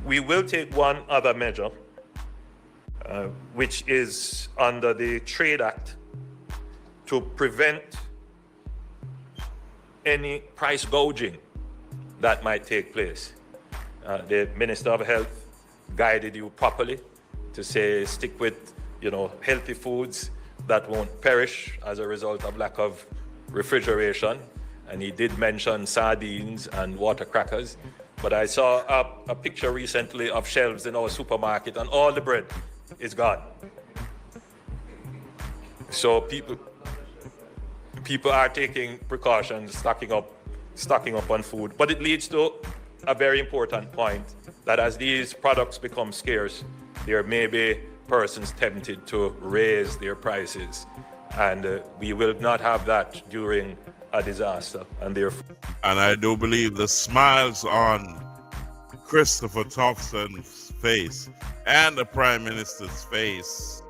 We will take one other measure, which is under the Trade Act, to prevent any price gouging that might take place. The Minister of Health guided you properly to say stick with, healthy foods that won't perish as a result of lack of refrigeration. And he did mention sardines and water crackers. But I saw a picture recently of shelves in our supermarket, and all the bread is gone. So people are taking precautions, stocking up on food. But it leads to a very important point, that as these products become scarce, there may be persons tempted to raise their prices. And we will not have that during a disaster. And I do believe the smiles on Christopher Thompson's face and the Prime Minister's face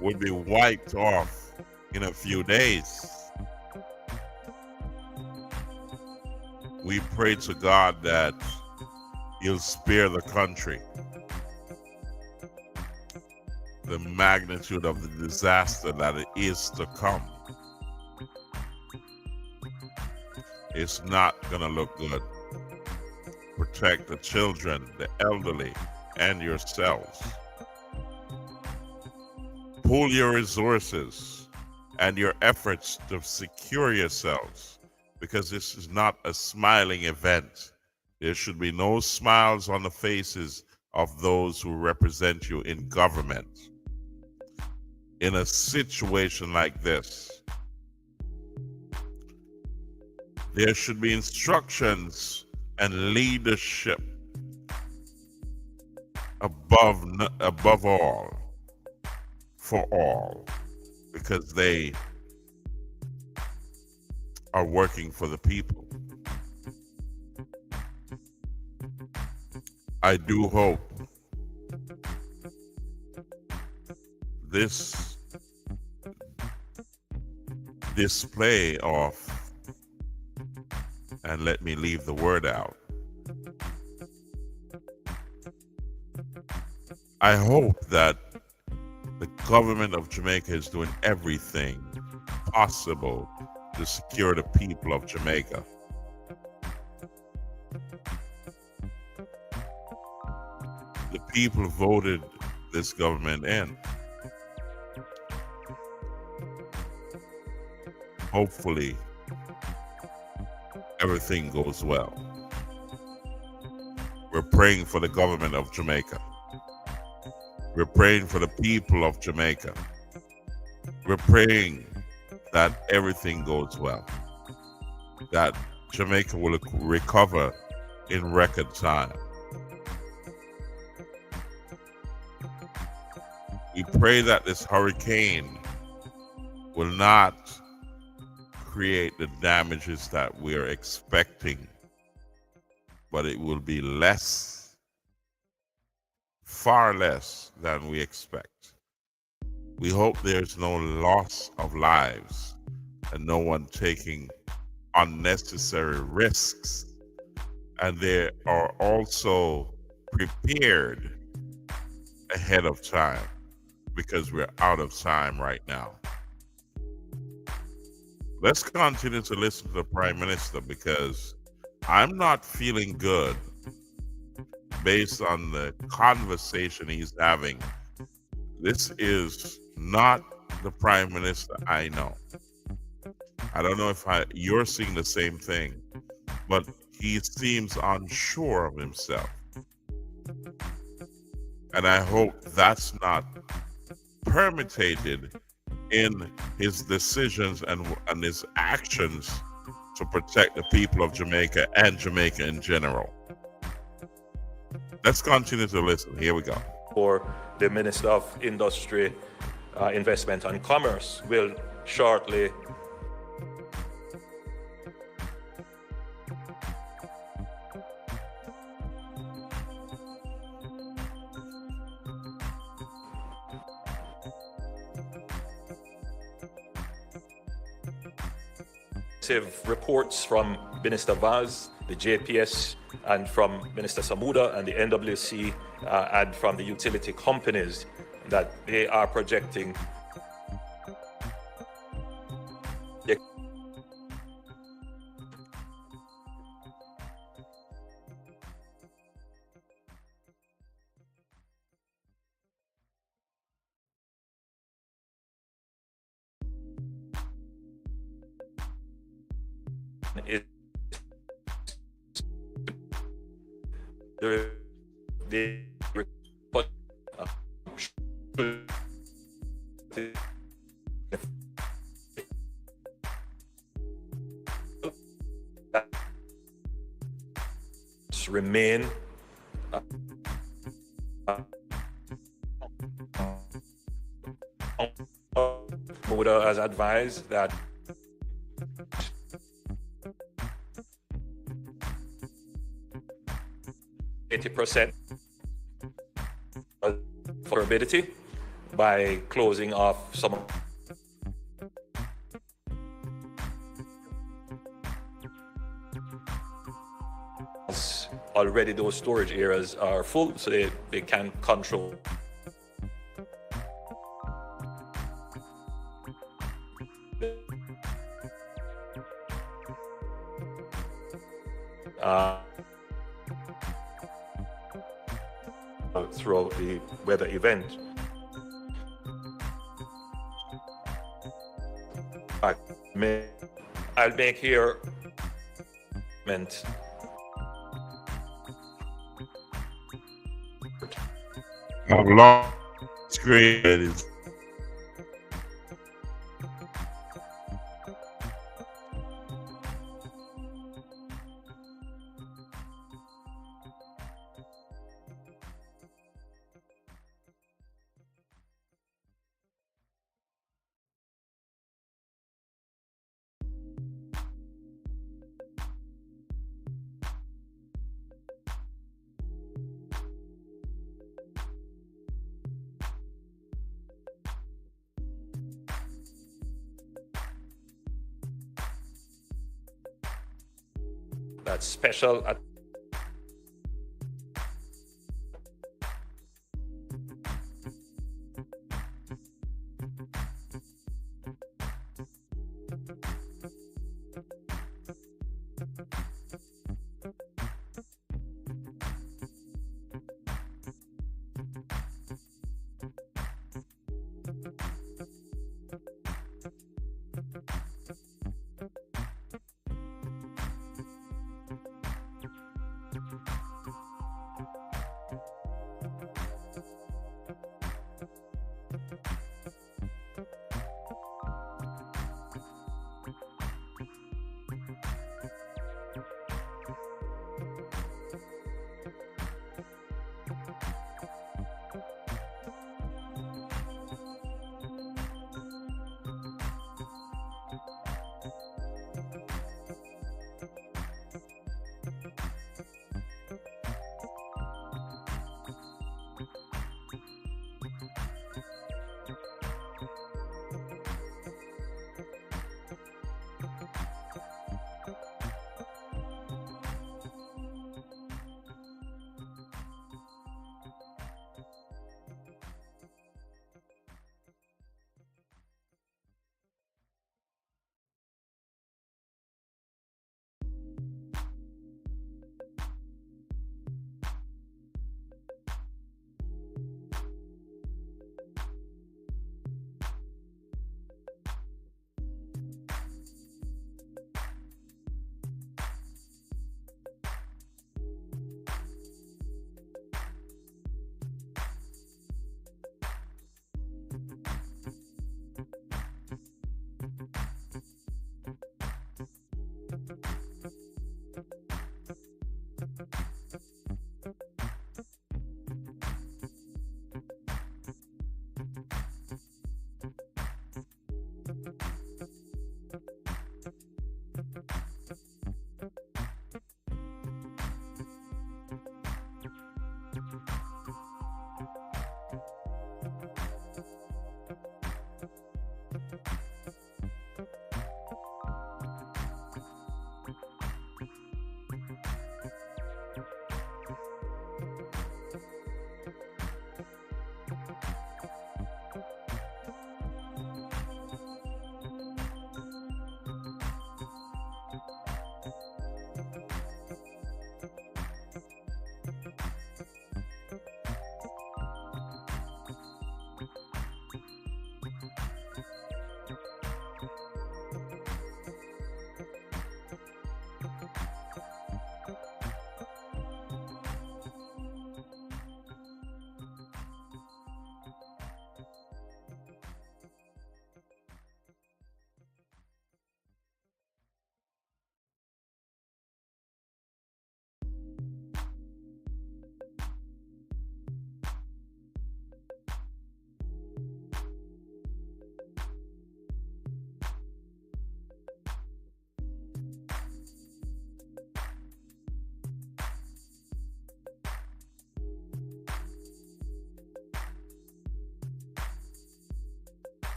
would be wiped off in a few days. We pray to God that He'll spare the country the magnitude of the disaster that it is to come. It's not gonna look good. Protect the children, the elderly, and yourselves. Pool your resources and your efforts to secure yourselves, because this is not a smiling event. There should be no smiles on the faces of those who represent you in government. In a situation like this, there should be instructions and leadership above all, for all, because they are working for the people. I do hope this display of, and let me leave the word out, I hope that the government of Jamaica is doing everything possible to secure the people of Jamaica. The people voted this government in. Hopefully, everything goes well. We're praying for the government of Jamaica. We're praying for the people of Jamaica. We're praying that everything goes well, that Jamaica will recover in record time. We pray that this hurricane will not create the damages that we're expecting, but it will be less, far less than we expect. We hope there's no loss of lives and no one taking unnecessary risks. And they are also prepared ahead of time, because we're out of time right now. Let's continue to listen to the Prime Minister, because I'm not feeling good based on the conversation he's having. This is not the Prime Minister I know. I don't know if you're seeing the same thing, but he seems unsure of himself. And I hope that's not permeated in his decisions and his actions to protect the people of Jamaica and Jamaica in general. Let's continue to listen. Here we go. For the Minister of Industry, Investment and Commerce will shortly reports from Minister Vaz, the JPS, and from Minister Samuda and the NWC, and from the utility companies, that they are projecting remain Muda has advised that %, vulnerability by closing off some already. Those storage areas are full, so they can control throughout the weather event. I'll make here meant I've lost screen. that special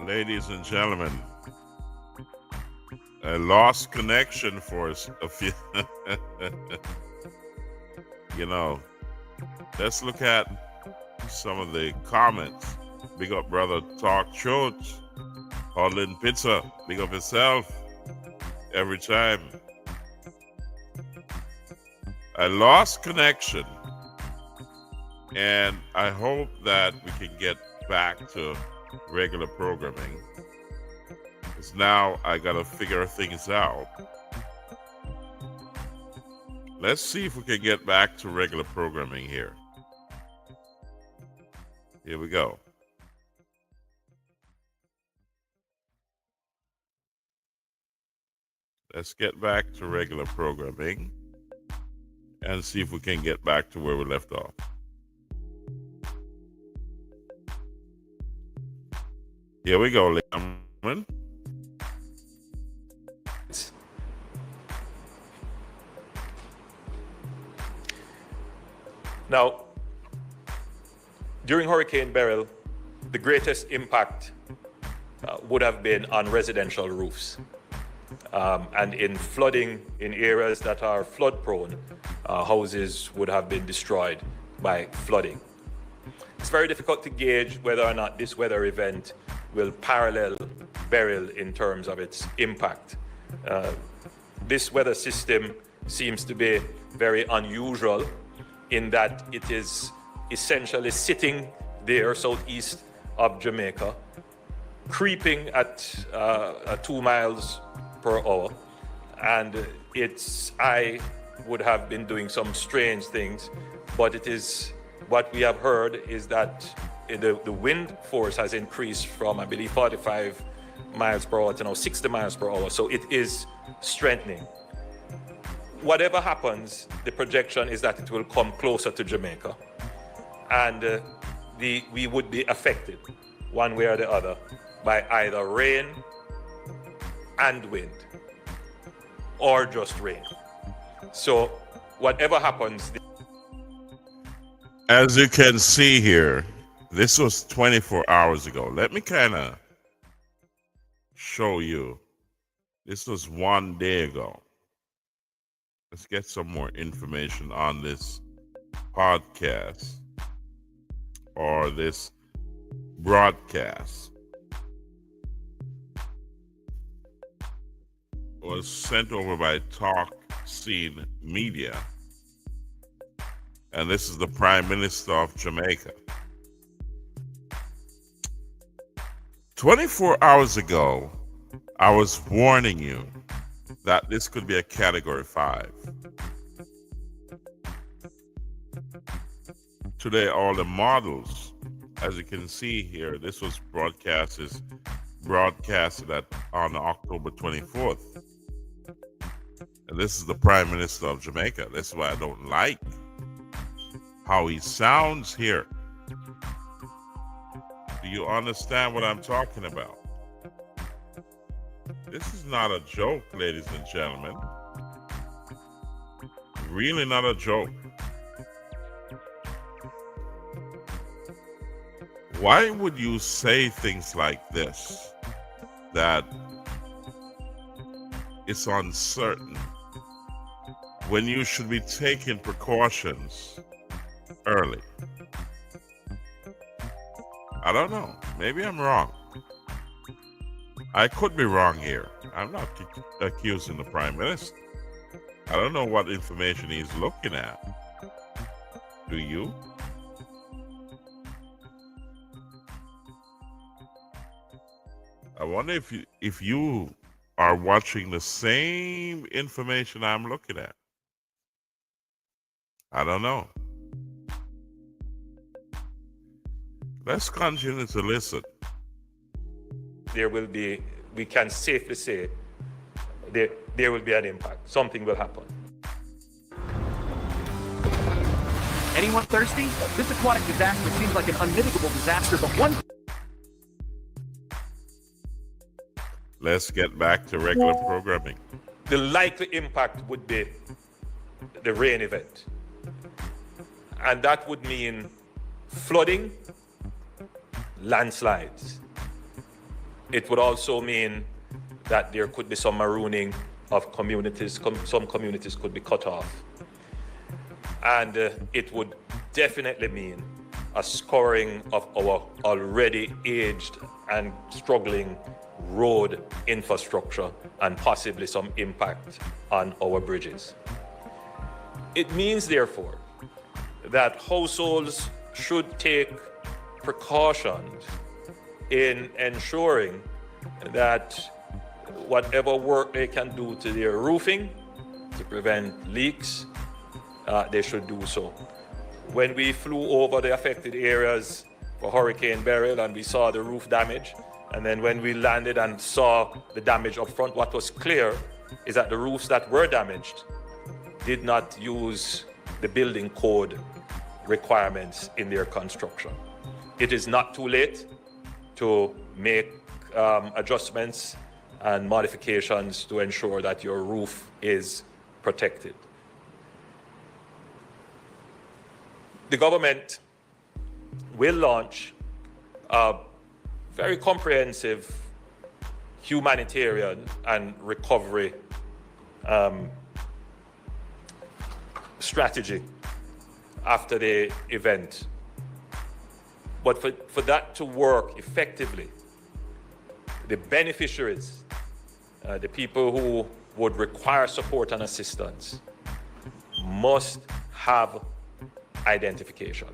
Ladies and gentlemen, I lost connection for a few. You know, let's look at some of the comments. Big up, brother. Talk Church. Holland Pizza. Big up yourself. Every time. I lost connection. And I hope that we can get back to regular programming. Because now I got to figure things out. Let's see if we can get back to regular programming here. Here we go. Let's get back to regular programming and see if we can get back to where we left off. Here we go, ladies and gentlemen. Now, during Hurricane Beryl, the greatest impact would have been on residential roofs. And in flooding in areas that are flood prone, houses would have been destroyed by flooding. It's very difficult to gauge whether or not this weather event will parallel Beryl in terms of its impact. This weather system seems to be very unusual in that it is essentially sitting there southeast of Jamaica, creeping at 2 miles per hour, and its eye would have been doing some strange things, but it is what we have heard is that the wind force has increased from, I believe, 45 miles per hour to now 60 miles per hour, so it is strengthening. Whatever happens, the projection is that it will come closer to Jamaica, and we would be affected one way or the other by either rain and wind, or just rain. So whatever happens. As you can see here, this was 24 hours ago. Let me kind of show you. This was 1 day ago. Let's get some more information on this podcast or this broadcast. It was sent over by Talk Scene Media. And this is the Prime Minister of Jamaica. 24 hours ago, I was warning you that this could be a Category 5. Today, all the models, as you can see here, this was broadcasted on October 24th. And this is the Prime Minister of Jamaica. That's why I don't like how he sounds here. Do you understand what I'm talking about? This is not a joke, ladies and gentlemen. Really not a joke. Why would you say things like this? That it's uncertain when you should be taking precautions early. I don't know. Maybe I'm wrong. I could be wrong here. I'm not accusing the Prime Minister. I don't know what information he's looking at. Do you? I wonder if you are watching the same information I'm looking at. I don't know. Let's continue to listen. We can safely say, there will be an impact. Something will happen. Anyone thirsty? This aquatic disaster seems like an unmitigable disaster, but one... Let's get back to regular programming. The likely impact would be the rain event. And that would mean flooding, landslides. It would also mean that there could be some marooning of communities. Some communities could be cut off. And it would definitely mean a scoring of our already aged and struggling road infrastructure and possibly some impact on our bridges. It means, therefore, that households should take precautions in ensuring that whatever work they can do to their roofing to prevent leaks, they should do so. When we flew over the affected areas for Hurricane Beryl and we saw the roof damage, and then when we landed and saw the damage up front, what was clear is that the roofs that were damaged did not use the building code requirements in their construction. It is not too late to make adjustments and modifications to ensure that your roof is protected. The government will launch a very comprehensive humanitarian and recovery strategy after the event. But for that to work effectively, the beneficiaries, the people who would require support and assistance, must have identification.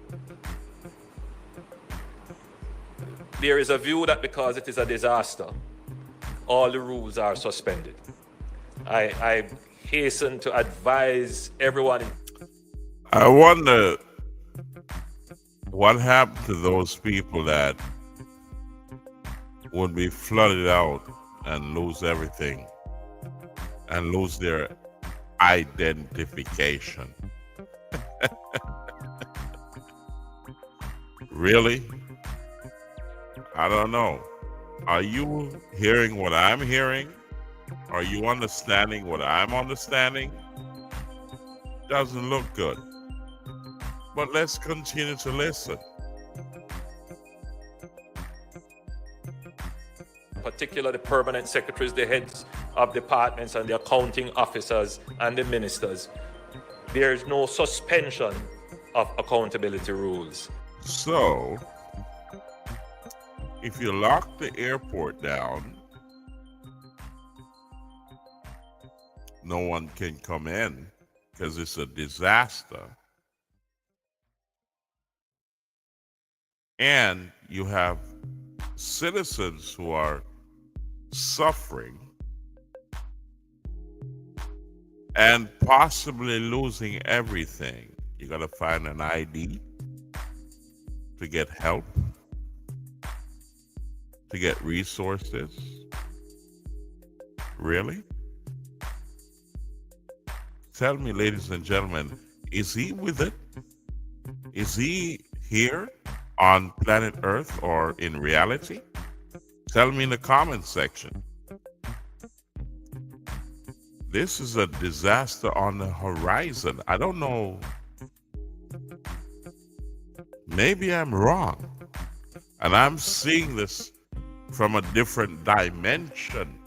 There is a view that because it is a disaster, all the rules are suspended. I hasten to advise everyone. I wonder what happened to those people that would be flooded out and lose everything and lose their identification. Really? I don't know. Are you hearing what I'm hearing? Are you understanding what I'm understanding? Doesn't look good. But let's continue to listen. Particularly the permanent secretaries, the heads of departments and the accounting officers and the ministers. There is no suspension of accountability rules. So, if you lock the airport down, no one can come in because it's a disaster. And you have citizens who are suffering and possibly losing everything. You got to find an ID to get help, to get resources. Really? Tell me, ladies and gentlemen, is he with it? Is he here on planet Earth or in reality? Tell me in the comments section. This is a disaster on the horizon. I don't know. Maybe I'm wrong. And I'm seeing this from a different dimension.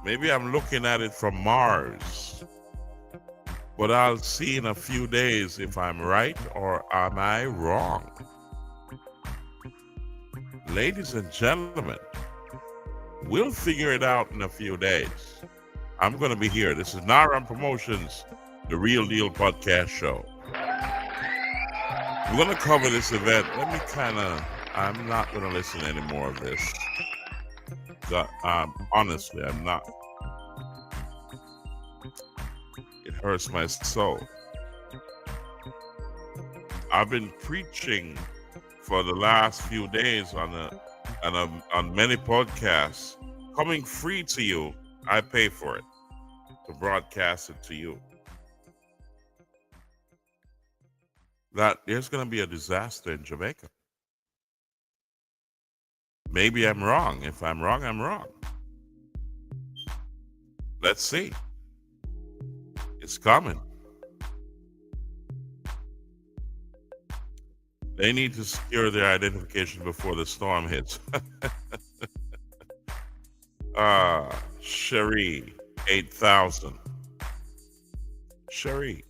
Maybe I'm looking at it from Mars. But I'll see in a few days if I'm right or am I wrong. Ladies and gentlemen, we'll figure it out in a few days. I'm going to be here. This is Naram Promotions, the Real Deal podcast show. We're going to cover this event. I'm not going to listen to any more of this. Honestly, I'm not. It hurts my soul. I've been preaching for the last few days on many podcasts, coming free to you. I pay for it to broadcast it to you. That there's going to be a disaster in Jamaica. Maybe I'm wrong. If I'm wrong, I'm wrong. Let's see. It's coming. They need to secure their identification before the storm hits. Cherie, 8,000. Cherie.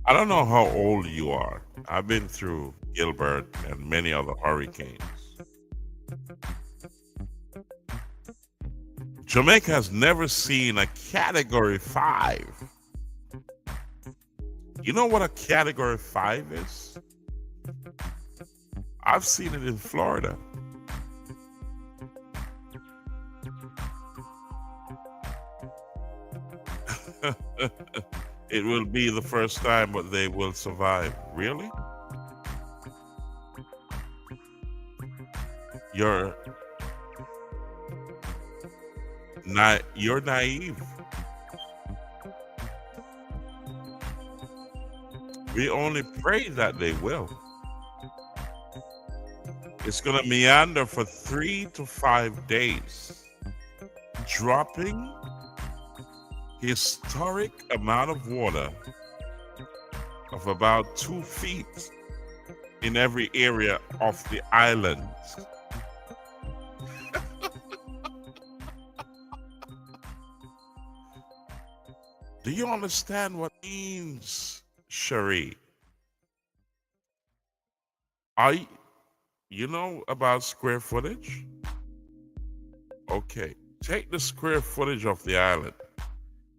I don't know how old you are. I've been through Gilbert and many other hurricanes. Jamaica has never seen a Category 5. You know what a Category 5 is? I've seen it in Florida. It will be the first time, but they will survive. Really? You're naive. We only pray that they will. It's going to meander for 3 to 5 days, dropping historic amount of water of about 2 feet in every area of the island. Do you understand what it means, Cherie? You know about square footage? Okay, take the square footage of the island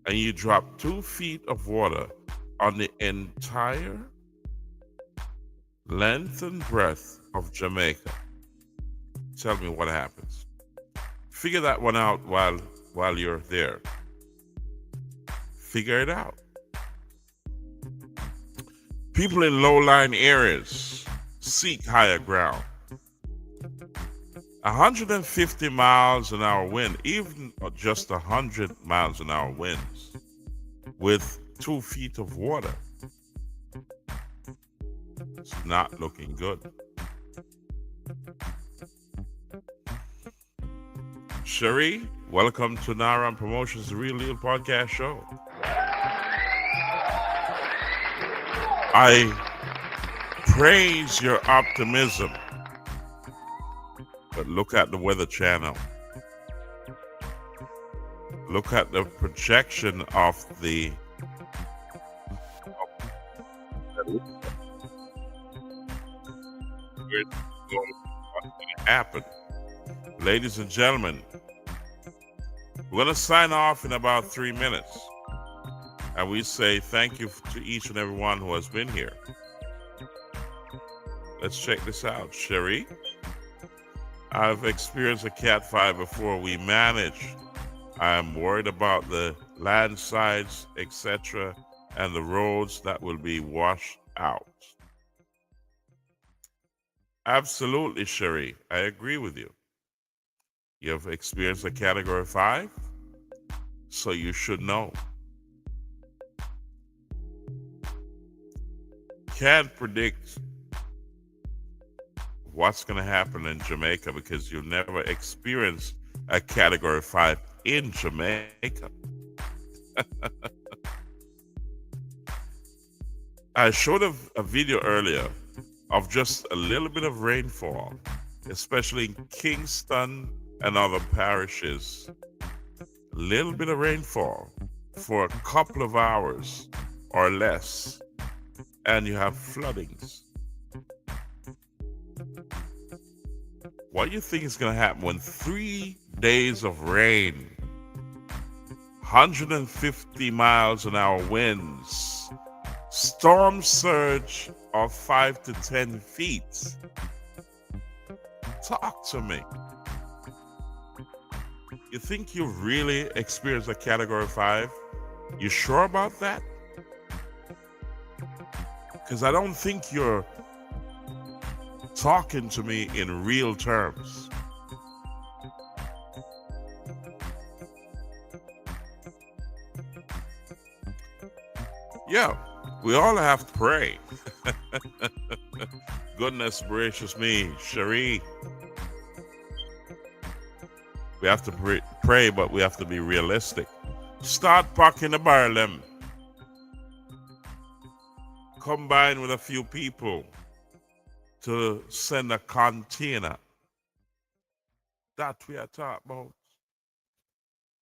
and you drop 2 feet of water on the entire length and breadth of Jamaica. Tell me what happens. Figure that one out while you're there. Figure it out. People in low-lying areas seek higher ground. 150 miles an hour wind, even just 100 miles an hour winds with 2 feet of water. It's not looking good. Cherie, welcome to Naran Promotions, the Real Deal Podcast Show. I praise your optimism, but look at the Weather Channel. Look at the projection of the what's going to happen. Ladies and gentlemen, we're going to sign off in about 3 minutes. And we say thank you to each and every one who has been here. Let's check this out. Cherie, I've experienced a Cat 5 before. We managed. I'm worried about the landslides, etc., and the roads that will be washed out. Absolutely, Cherie. I agree with you. You've experienced a Category 5, so you should know. Can't predict what's going to happen in Jamaica because you've never experienced a Category 5 in Jamaica. I showed a video earlier of just a little bit of rainfall, especially in Kingston and other parishes. A little bit of rainfall for a couple of hours or less, and you have floodings. What do you think is going to happen when 3 days of rain, 150 miles an hour winds, storm surge of 5 to 10 feet? Talk to me. You think you've really experienced a Category 5? You sure about that? Because I don't think you're talking to me in real terms. Yeah, we all have to pray. Goodness gracious me, Cherie. We have to pray, but we have to be realistic. Start packing the barrel. Combine with a few people to send a container. That we are talking about.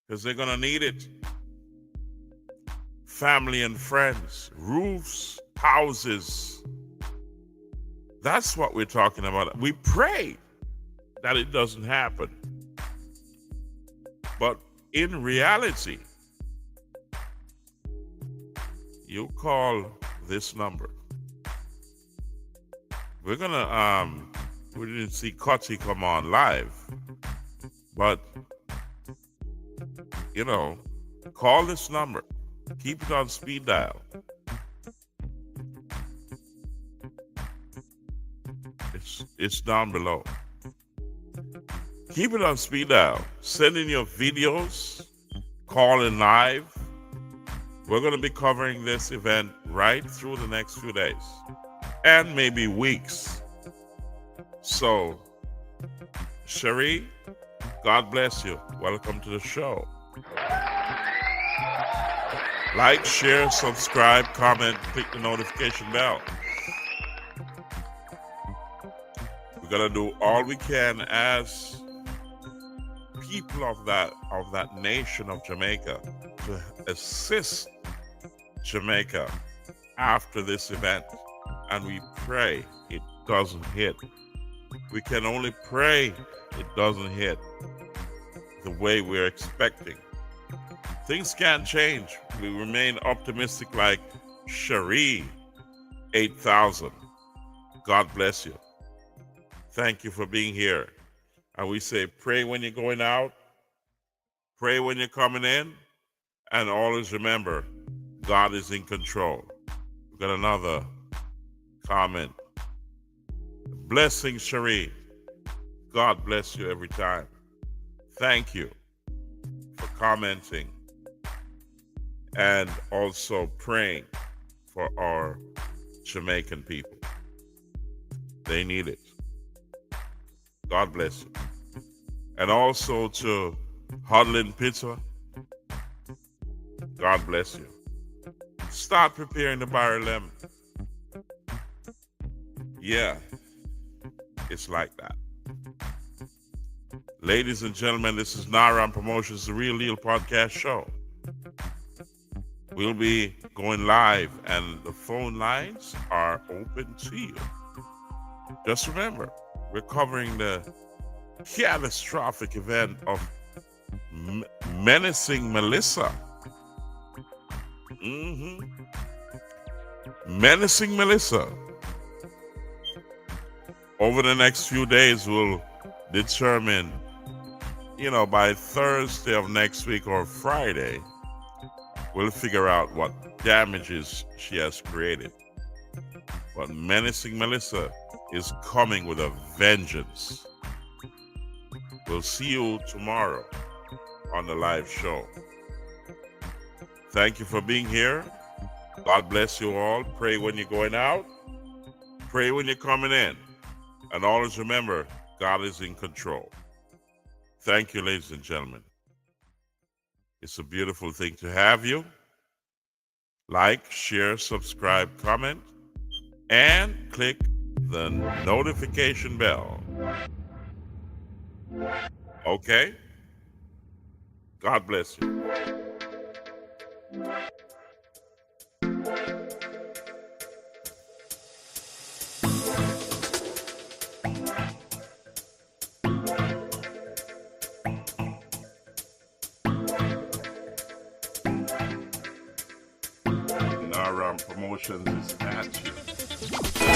Because they're going to need it. Family and friends, roofs, houses. That's what we're talking about. We pray that it doesn't happen. But in reality, you call this number. We're gonna we didn't see Cutty come on live, but you know, call this number. Keep it on speed dial. It's down below. Keep it on speed dial. Send in your videos, call in live. We're going to be covering this event right through the next few days and maybe weeks. So, Cherie, God bless you. Welcome to the show. Like, share, subscribe, comment, click the notification bell. We're going to do all we can as people of that nation of Jamaica to assist Jamaica after this event, and we pray it doesn't hit. We can only pray it doesn't hit the way we're expecting. Things can change. We remain optimistic like Cherie 8000. God bless you. Thank you for being here. And we say, pray when you're going out, pray when you're coming in, and always remember, God is in control. We've got another comment. Blessing, Cherie. God bless you every time. Thank you for commenting and also praying for our Jamaican people. They need it. God bless you. And also to Huddling Pizza, God bless you. Start preparing to buy lemon. Yeah, it's like that. Ladies and gentlemen, this is Naram Promotions, the Real Deal Podcast Show. We'll be going live and the phone lines are open to you. Just remember, we're covering the catastrophic event of menacing Mellisa. Menacing Mellisa. Over the next few days, we'll determine, by Thursday of next week or Friday, we'll figure out what damages she has created. But menacing Mellisa is coming with a vengeance. We'll see you tomorrow on the live show. Thank you for being here. God bless you all. Pray when you're going out. Pray when you're coming in. And always remember, God is in control. Thank you, ladies and gentlemen. It's a beautiful thing to have you. Like, share, subscribe, comment, and click the notification bell. Okay? God bless you. Naram Promotions is at you.